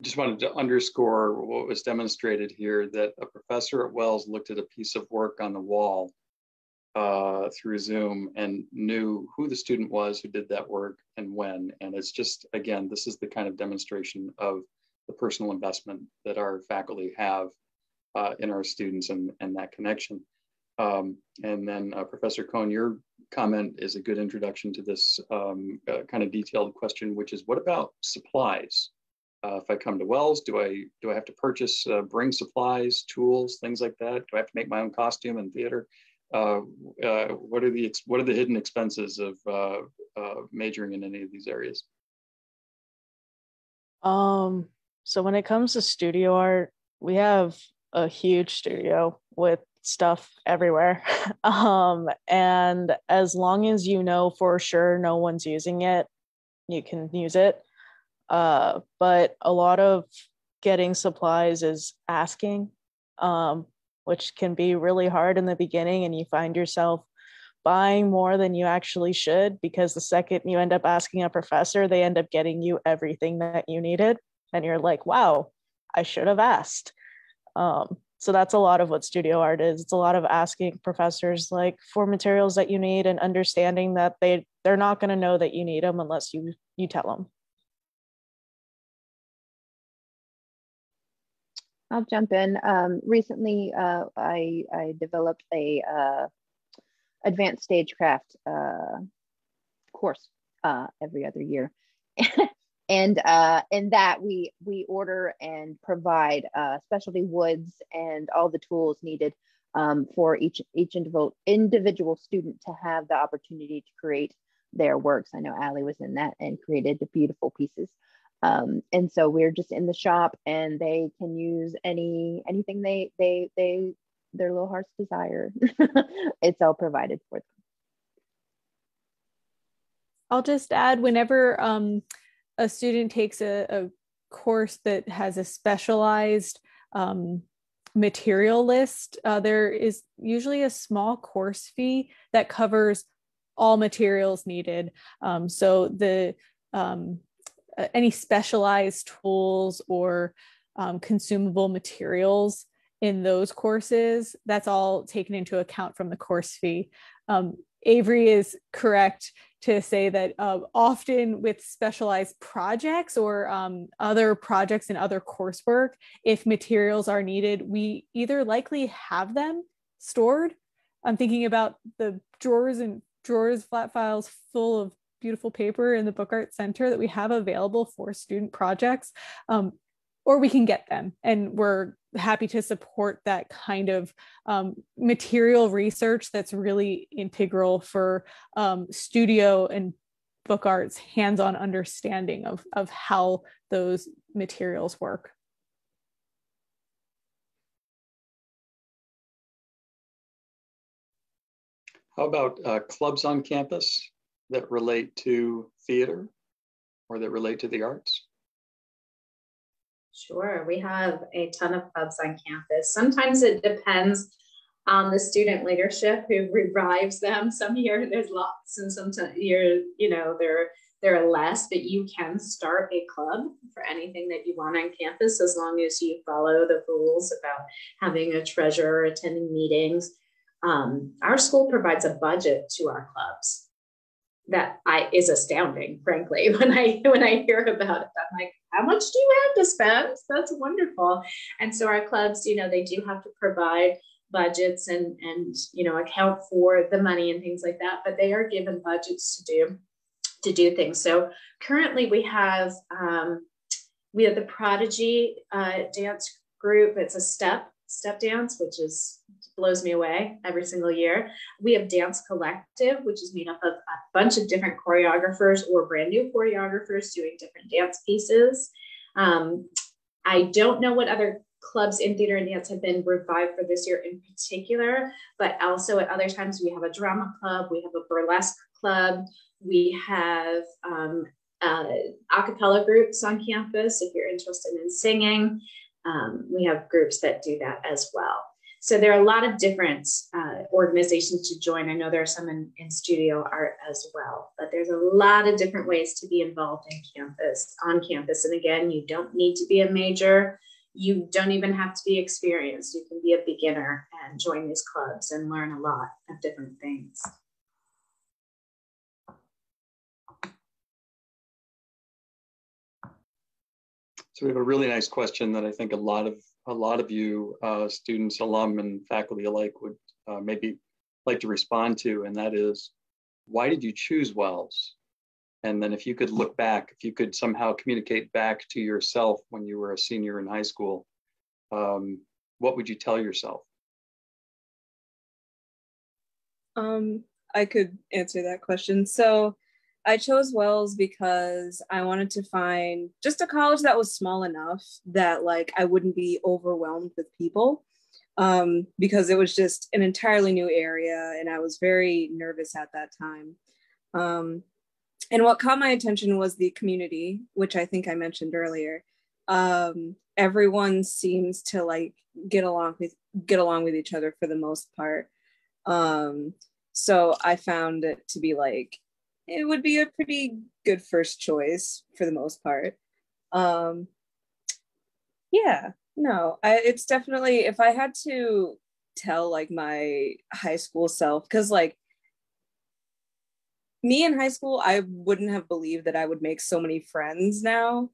Just wanted to underscore what was demonstrated here, that a professor at Wells looked at a piece of work on the wall through Zoom and knew who the student was who did that work and when. And it's just, again, this is the kind of demonstration of the personal investment that our faculty have in our students and that connection. And then Professor Cohn, your comment is a good introduction to this kind of detailed question, which is, what about supplies? If I come to Wells, do I have to purchase, bring supplies, tools, things like that? Do I have to make my own costume and theater? What are the hidden expenses of majoring in any of these areas? So when it comes to studio art, we have a huge studio with stuff everywhere. And as long as you know for sure no one's using it, you can use it. But a lot of getting supplies is asking, which can be really hard in the beginning, and you find yourself buying more than you actually should, because the second you end up asking a professor, they end up getting you everything that you needed. And you're like, wow, I should have asked. So that's a lot of what studio art is. It's a lot of asking professors like for materials that you need, and understanding that they're not going to know that you need them unless you tell them. I'll jump in. Recently, I developed a advanced stagecraft course every other year. And in that we order and provide specialty woods and all the tools needed for each individual student to have the opportunity to create their works. I know Allie was in that and created beautiful pieces. And so we're just in the shop, and they can use anything their little hearts desire. It's all provided for them. I'll just add, whenever a student takes a course that has a specialized material list, there is usually a small course fee that covers all materials needed. So the any specialized tools or consumable materials in those courses, that's all taken into account from the course fee. Avery is correct to say that often with specialized projects or other projects and other coursework, if materials are needed, we either likely have them stored. I'm thinking about the drawers, flat files full of beautiful paper in the Book Art Center that we have available for student projects, or we can get them, and we're happy to support that kind of material research that's really integral for studio and book art's hands-on understanding of how those materials work. How about clubs on campus that relate to theater or that relate to the arts? Sure, we have a ton of clubs on campus. Sometimes it depends on the student leadership who revives them. Some year there's lots, and some year, there are less, but you can start a club for anything that you want on campus as long as you follow the rules about having a treasurer, attending meetings. Our school provides a budget to our clubs that is astounding, frankly. When I hear about it, I'm like, how much do you have to spend? That's wonderful. And so our clubs, they do have to provide budgets and account for the money and things like that, but they are given budgets to do things. So currently we have the Prodigy dance group. It's a step dance, which blows me away every single year. We have Dance Collective, which is made up of a bunch of different choreographers or brand new choreographers doing different dance pieces. I don't know what other clubs in theater and dance have been revived for this year in particular, but also at other times we have a drama club, we have a burlesque club, we have a cappella groups on campus if you're interested in singing. We have groups that do that as well. So there are a lot of different organizations to join. I know there are some in studio art as well, but there's a lot of different ways to be involved on campus. And again, you don't need to be a major. You don't even have to be experienced. You can be a beginner and join these clubs and learn a lot of different things. So we have a really nice question that I think a lot of you students, alum, and faculty alike would maybe like to respond to, and that is, why did you choose Wells? And then if you could look back, if you could somehow communicate back to yourself when you were a senior in high school, what would you tell yourself? I could answer that question. So I chose Wells because I wanted to find just a college that was small enough that I wouldn't be overwhelmed with people, because it was just an entirely new area and I was very nervous at that time. And what caught my attention was the community, which I think I mentioned earlier. Everyone seems to get along with each other for the most part. So I found it to be it would be a pretty good first choice for the most part. It's definitely, if I had to tell my high school self, because me in high school, I wouldn't have believed that I would make so many friends now,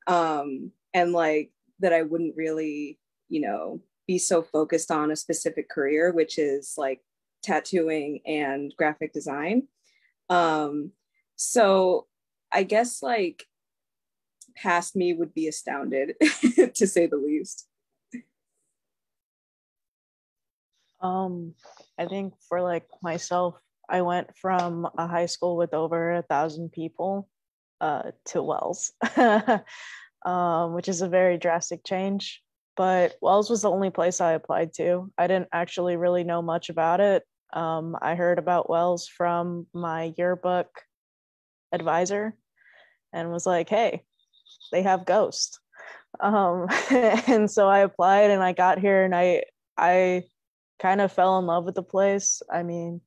and that I wouldn't really you know, be so focused on a specific career, which is like tattooing and graphic design. So I guess like past me would be astounded to say the least. I think for like myself, I went from a high school with over 1,000 people to Wells, which is a very drastic change. But Wells was the only place I applied to. I didn't actually really know much about it. I heard about Wells from my yearbook advisor and was like, hey, they have Ghost. And so I applied and I got here and I kind of fell in love with the place. I mean,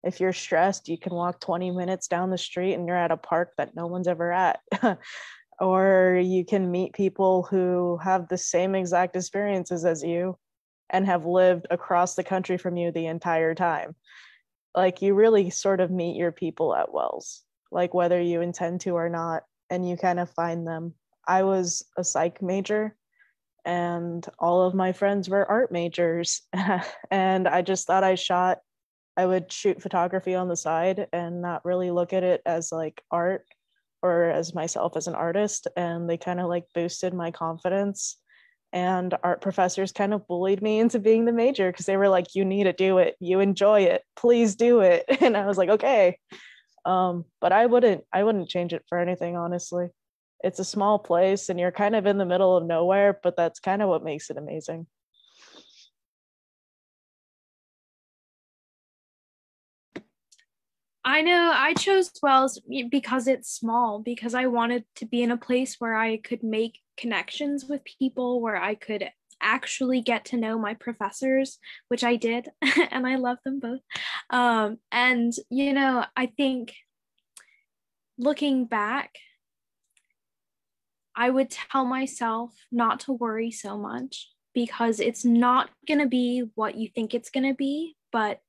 if you're stressed, you can walk 20 minutes down the street and you're at a park that no one's ever at. Or you can meet people who have the same exact experiences as you and have lived across the country from you the entire time. Like, you really sort of meet your people at Wells, like whether you intend to or not, and you kind of find them. I was a psych major and all of my friends were art majors. And I just thought I would shoot photography on the side and not really look at it as like art or as myself as an artist. And they kind of like boosted my confidence. And art professors kind of bullied me into being the major because they were like, you need to do it. You enjoy it. Please do it. And I was like, okay. But I wouldn't change it for anything, honestly. It's a small place and you're kind of in the middle of nowhere, but that's kind of what makes it amazing. I know I chose Wells because it's small, because I wanted to be in a place where I could make connections with people, where I could actually get to know my professors, which I did, and I love them both. And, you know, I think looking back, I would tell myself not to worry so much, because it's not going to be what you think it's going to be, but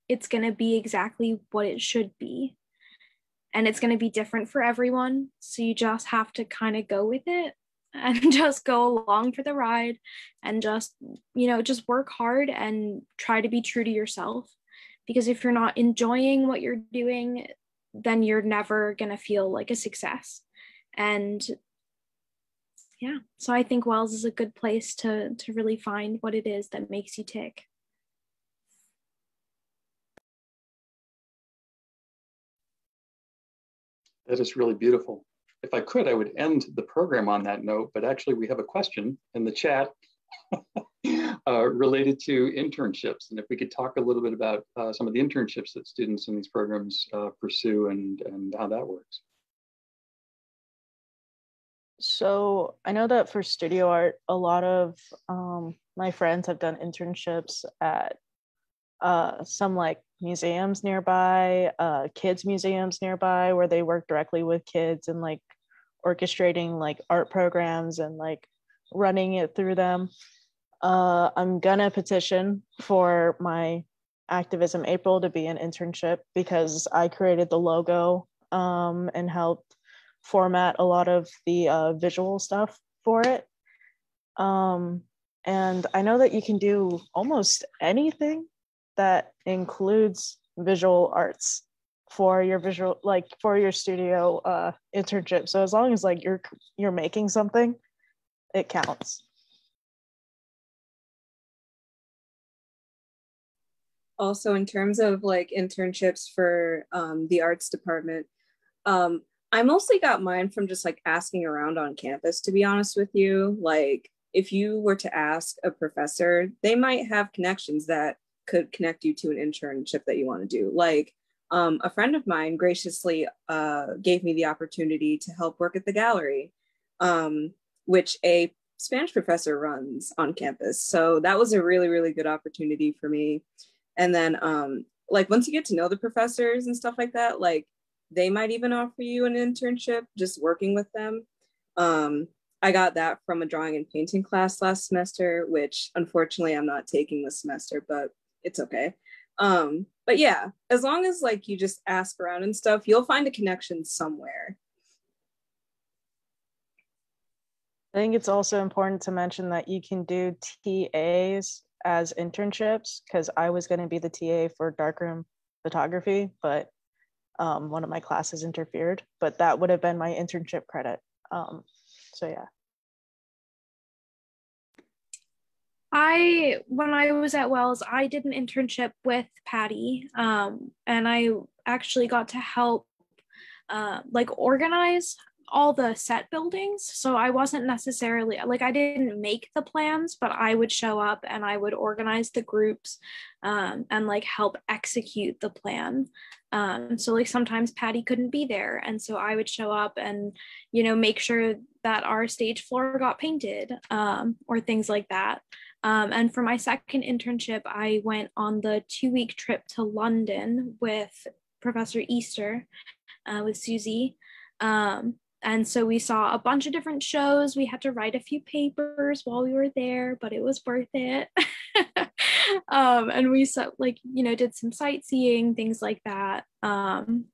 it's going to be exactly what it should be. And it's going to be different for everyone. So you just have to kind of go with it and just go along for the ride and just, you know, just work hard and try to be true to yourself. Because if you're not enjoying what you're doing, then you're never going to feel like a success. And yeah, so I think Wells is a good place to really find what it is that makes you tick. That is really beautiful. If I could, I would end the program on that note, but actually we have a question in the chat related to internships. And if we could talk a little bit about some of the internships that students in these programs pursue and how that works. So I know that for studio art, a lot of my friends have done internships at some like museums nearby, kids museums nearby, where they work directly with kids and like orchestrating like art programs and like running it through them. I'm gonna petition for my Activism April to be an internship because I created the logo and helped format a lot of the visual stuff for it. And I know that you can do almost anything that includes visual arts for your studio internship. So as long as like you're making something, it counts. Also, in terms of like internships for the arts department, I mostly got mine from just like asking around on campus, to be honest with you. Like, if you were to ask a professor, they might have connections that could connect you to an internship that you want to do. Like, a friend of mine graciously gave me the opportunity to help work at the gallery, which a Spanish professor runs on campus. So that was a really, really good opportunity for me. And then like once you get to know the professors and stuff like that, like they might even offer you an internship just working with them. I got that from a drawing and painting class last semester, which unfortunately I'm not taking this semester, but it's okay. But yeah, as long as like you just ask around and stuff, you'll find a connection somewhere. I think it's also important to mention that you can do TAs as internships, because I was going to be the TA for darkroom photography, but one of my classes interfered, but that would have been my internship credit. So yeah. When I was at Wells, I did an internship with Patty, and I actually got to help like organize all the set buildings. So I wasn't necessarily like, I didn't make the plans, but I would show up and I would organize the groups and like help execute the plan. So like sometimes Patty couldn't be there, and so I would show up and, you know, make sure that our stage floor got painted or things like that. And for my second internship, I went on the 2-week trip to London with Professor Easter, with Susie. And so we saw a bunch of different shows. We had to write a few papers while we were there, but it was worth it. And we like, you know, did some sightseeing, things like that. And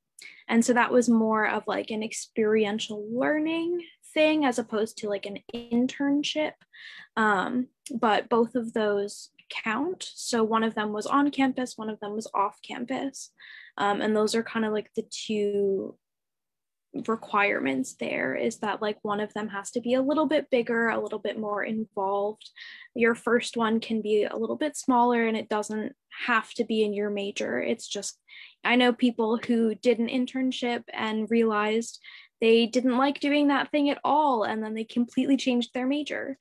so that was more of like an experiential learning thing as opposed to like an internship. But both of those count. So one of them was on campus, one of them was off campus. And those are kind of like the two requirements there, is that like one of them has to be a little bit bigger, a little bit more involved. Your first one can be a little bit smaller, and it doesn't have to be in your major. It's just, I know people who did an internship and realized they didn't like doing that thing at all, and then they completely changed their major,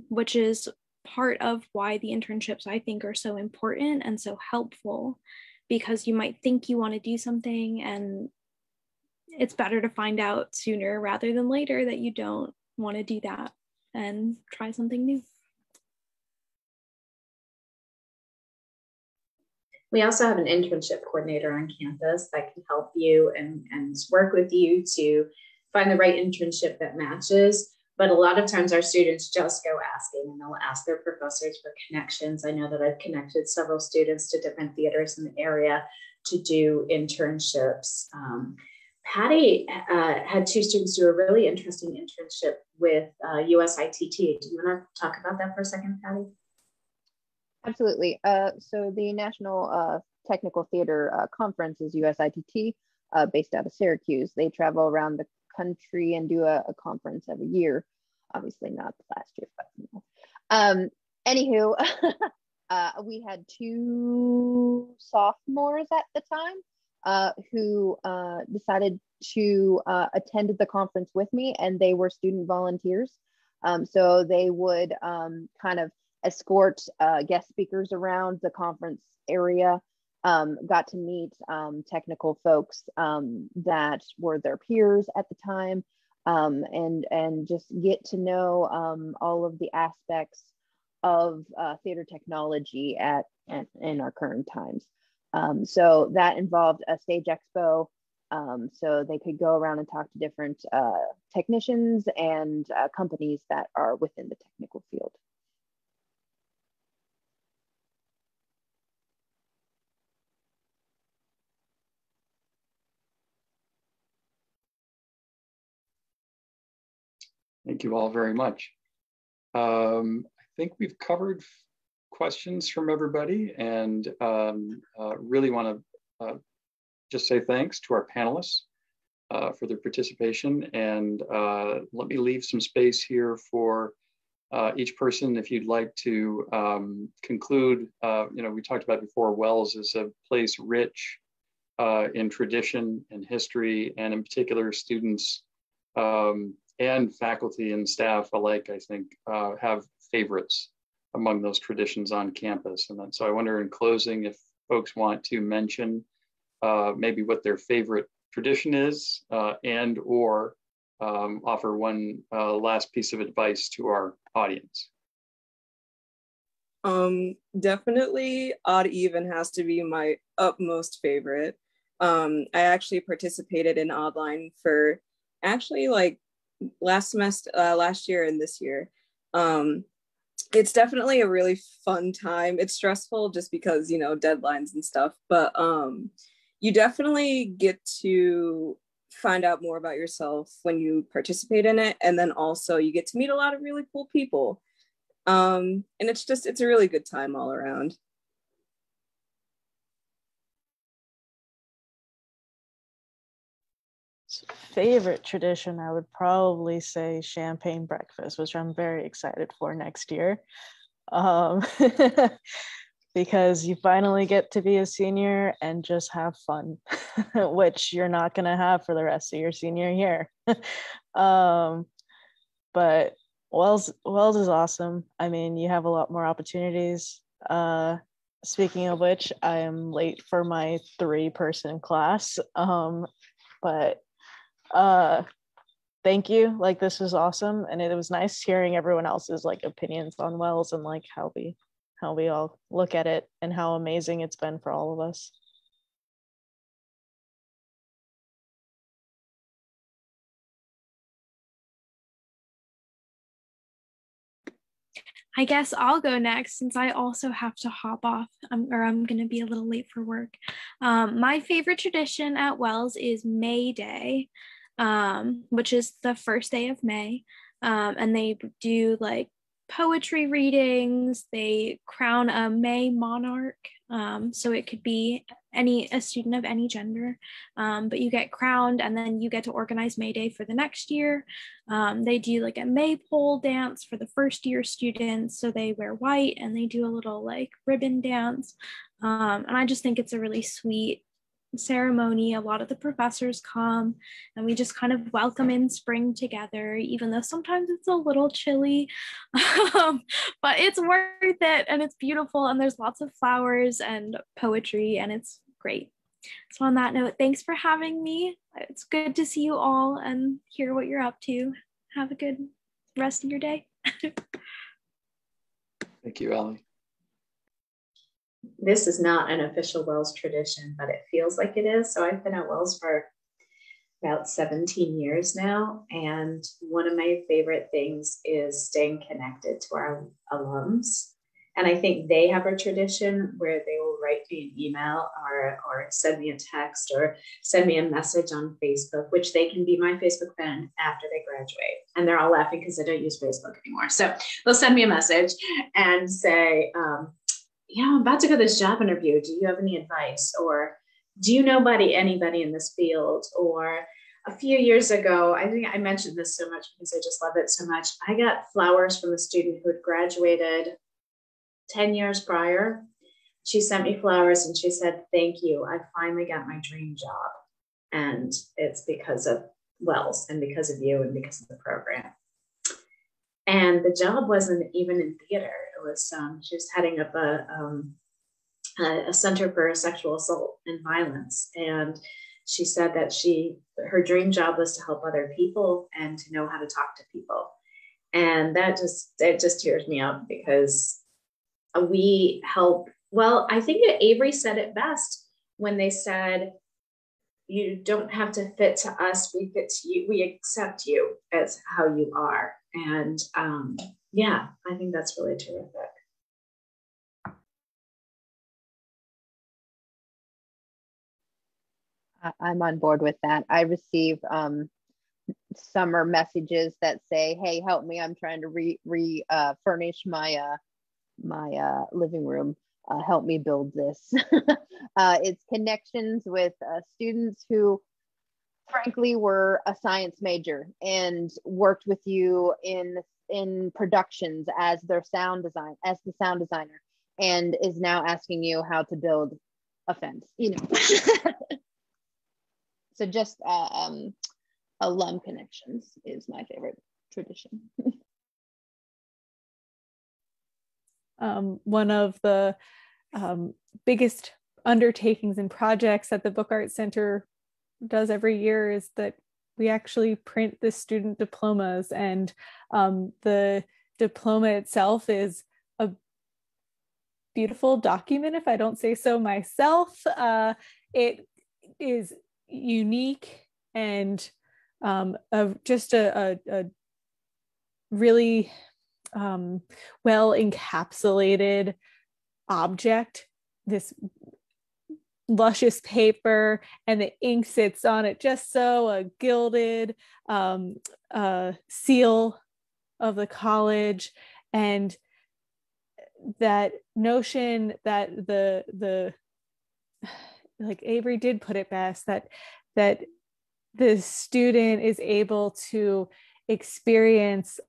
which is part of why the internships I think are so important and so helpful, because you might think you want to do something and it's better to find out sooner rather than later that you don't want to do that and try something new. We also have an internship coordinator on campus that can help you and work with you to find the right internship that matches. But a lot of times our students just go asking, and they'll ask their professors for connections. I know that I've connected several students to different theaters in the area to do internships. Patty had 2 students do a really interesting internship with USITT. Do you want to talk about that for a second, Patty? Absolutely. So the National Technical Theater Conference is USITT, based out of Syracuse. They travel around the country and do a conference every year. Obviously not last year, but anywho, we had 2 sophomores at the time who decided to attend the conference with me, and they were student volunteers. So they would kind of escort guest speakers around the conference area, got to meet technical folks that were their peers at the time, and just get to know all of the aspects of theater technology in our current times. So that involved a stage expo, so they could go around and talk to different technicians and companies that are within the technical field. Thank you all very much. I think we've covered questions from everybody, and really want to just say thanks to our panelists for their participation, and let me leave some space here for each person if you'd like to conclude. You know, we talked about before, Wells is a place rich in tradition and history, and in particular students and faculty and staff alike, I think, have favorites among those traditions on campus. And so I wonder, in closing, if folks want to mention maybe what their favorite tradition is, and or offer one last piece of advice to our audience. Definitely Odd Even has to be my utmost favorite. I actually participated in Oddline for actually like last year and this year. It's definitely a really fun time. It's stressful just because, you know, deadlines and stuff, but you definitely get to find out more about yourself when you participate in it. And then also you get to meet a lot of really cool people. And it's a really good time all around. Favorite tradition, I would probably say champagne breakfast, which I'm very excited for next year. Because you finally get to be a senior and just have fun, which you're not going to have for the rest of your senior year. But Wells is awesome. I mean, you have a lot more opportunities. Speaking of which, I am late for my 3-person class. But thank you. Like, this was awesome. And it was nice hearing everyone else's like opinions on Wells and like how we all look at it and how amazing it's been for all of us. I guess I'll go next since I also have to hop off, I'm going to be a little late for work. My favorite tradition at Wells is May Day, which is the first day of May. And they do like poetry readings. They crown a May monarch. So it could be a student of any gender, but you get crowned and then you get to organize May Day for the next year. They do like a maypole dance for the first year students. So they wear white and they do a little like ribbon dance. And I just think it's a really sweet ceremony. A lot of the professors come and we just kind of welcome in spring together, even though sometimes it's a little chilly, but it's worth it and it's beautiful and there's lots of flowers and poetry and it's great. So on that note, thanks for having me. It's good to see you all and hear what you're up to. Have a good rest of your day. Thank you, Allie. This is not an official Wells tradition, but it feels like it is. So I've been at Wells for about 17 years now. And one of my favorite things is staying connected to our alums. And I think they have a tradition where they will write me an email or send me a text or send me a message on Facebook, which they can be my Facebook friend after they graduate. And they're all laughing because I don't use Facebook anymore. So they'll send me a message and say, I'm about to go to this job interview. Do you have any advice? Or do you know anybody in this field? Or a few years ago, I think I mentioned this so much because I just love it so much. I got flowers from a student who had graduated 10 years prior. She sent me flowers and she said, thank you. I finally got my dream job. And it's because of Wells and because of you and because of the program. And the job wasn't even in theater. It was, she was heading up a center for sexual assault and violence. And she said that her dream job was to help other people and to know how to talk to people. And it just tears me up because we help. Well, I think Avery said it best when they said, you don't have to fit to us, we fit to you, we accept you as how you are. And I think that's really terrific. I'm on board with that. I receive summer messages that say, hey, help me, I'm trying to furnish my living room. Help me build this. It's connections with students who frankly were a science major and worked with you in productions as the sound designer, and is now asking you how to build a fence, So just alum connections is my favorite tradition. One of the biggest undertakings and projects that the Book Art Center does every year is that we actually print the student diplomas, and the diploma itself is a beautiful document, if I don't say so myself. It is unique and just a really well encapsulated object, this luscious paper, and the ink sits on it just so, a gilded seal of the college. And that notion that like Avery did put it best, that the student is able to experience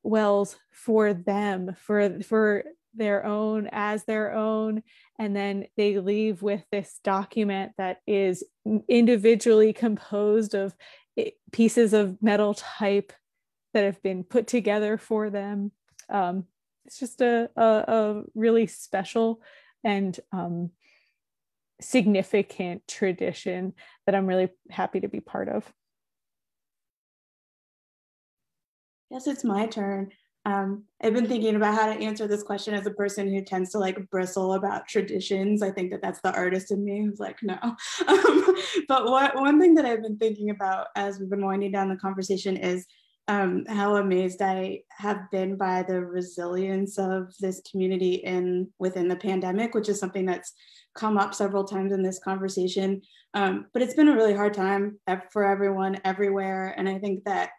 Wells for them, for their own, as their own, and then they leave with this document that is individually composed of pieces of metal type that have been put together for them. It's just a really special and significant tradition that I'm really happy to be part of. Yes, it's my turn. I've been thinking about how to answer this question as a person who tends to like bristle about traditions. I think that that's the artist in me who's like, no. But one thing that I've been thinking about as we've been winding down the conversation is how amazed I have been by the resilience of this community within the pandemic, which is something that's come up several times in this conversation. But it's been a really hard time for everyone, everywhere. And I think that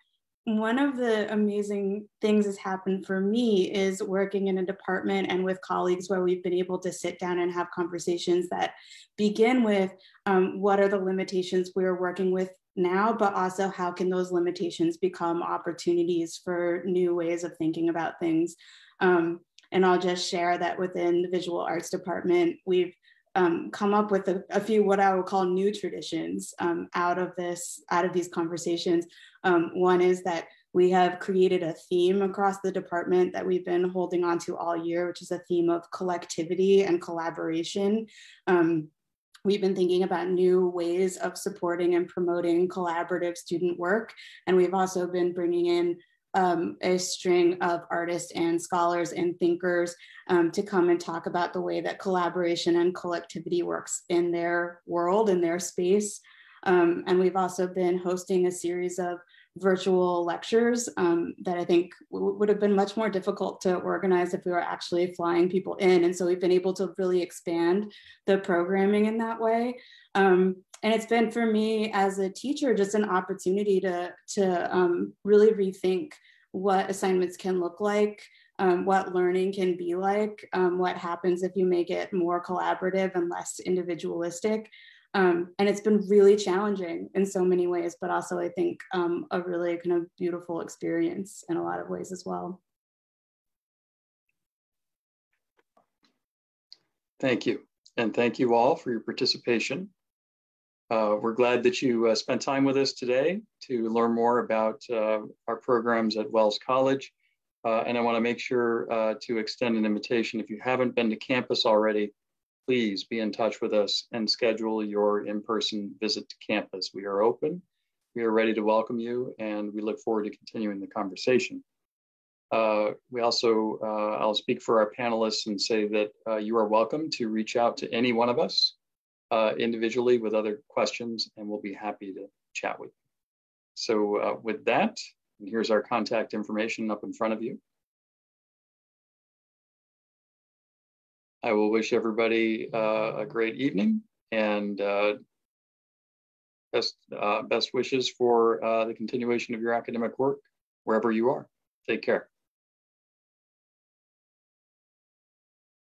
one of the amazing things that's happened for me is working in a department and with colleagues where we've been able to sit down and have conversations that begin with what are the limitations we're working with now, but also how can those limitations become opportunities for new ways of thinking about things. And I'll just share that within the visual arts department, we've come up with a few what I would call new traditions out of these conversations. One is that we have created a theme across the department that we've been holding on to all year, which is a theme of collectivity and collaboration. We've been thinking about new ways of supporting and promoting collaborative student work. And we've also been bringing in a string of artists and scholars and thinkers to come and talk about the way that collaboration and collectivity works in their world, in their space. And we've also been hosting a series of virtual lectures that I think would have been much more difficult to organize if we were actually flying people in. And so we've been able to really expand the programming in that way. And it's been, for me as a teacher, just an opportunity to really rethink what assignments can look like, what learning can be like, what happens if you make it more collaborative and less individualistic. And it's been really challenging in so many ways, but also I think a really kind of beautiful experience in a lot of ways as well. Thank you. And thank you all for your participation. We're glad that you spent time with us today to learn more about our programs at Wells College. And I want to make sure to extend an invitation. If you haven't been to campus already, please be in touch with us and schedule your in-person visit to campus. We are open, we are ready to welcome you, and we look forward to continuing the conversation. We also, I'll speak for our panelists and say that you are welcome to reach out to any one of us individually with other questions, and we'll be happy to chat with you. So with that, and here's our contact information up in front of you. I will wish everybody a great evening, and best wishes for the continuation of your academic work wherever you are. Take care.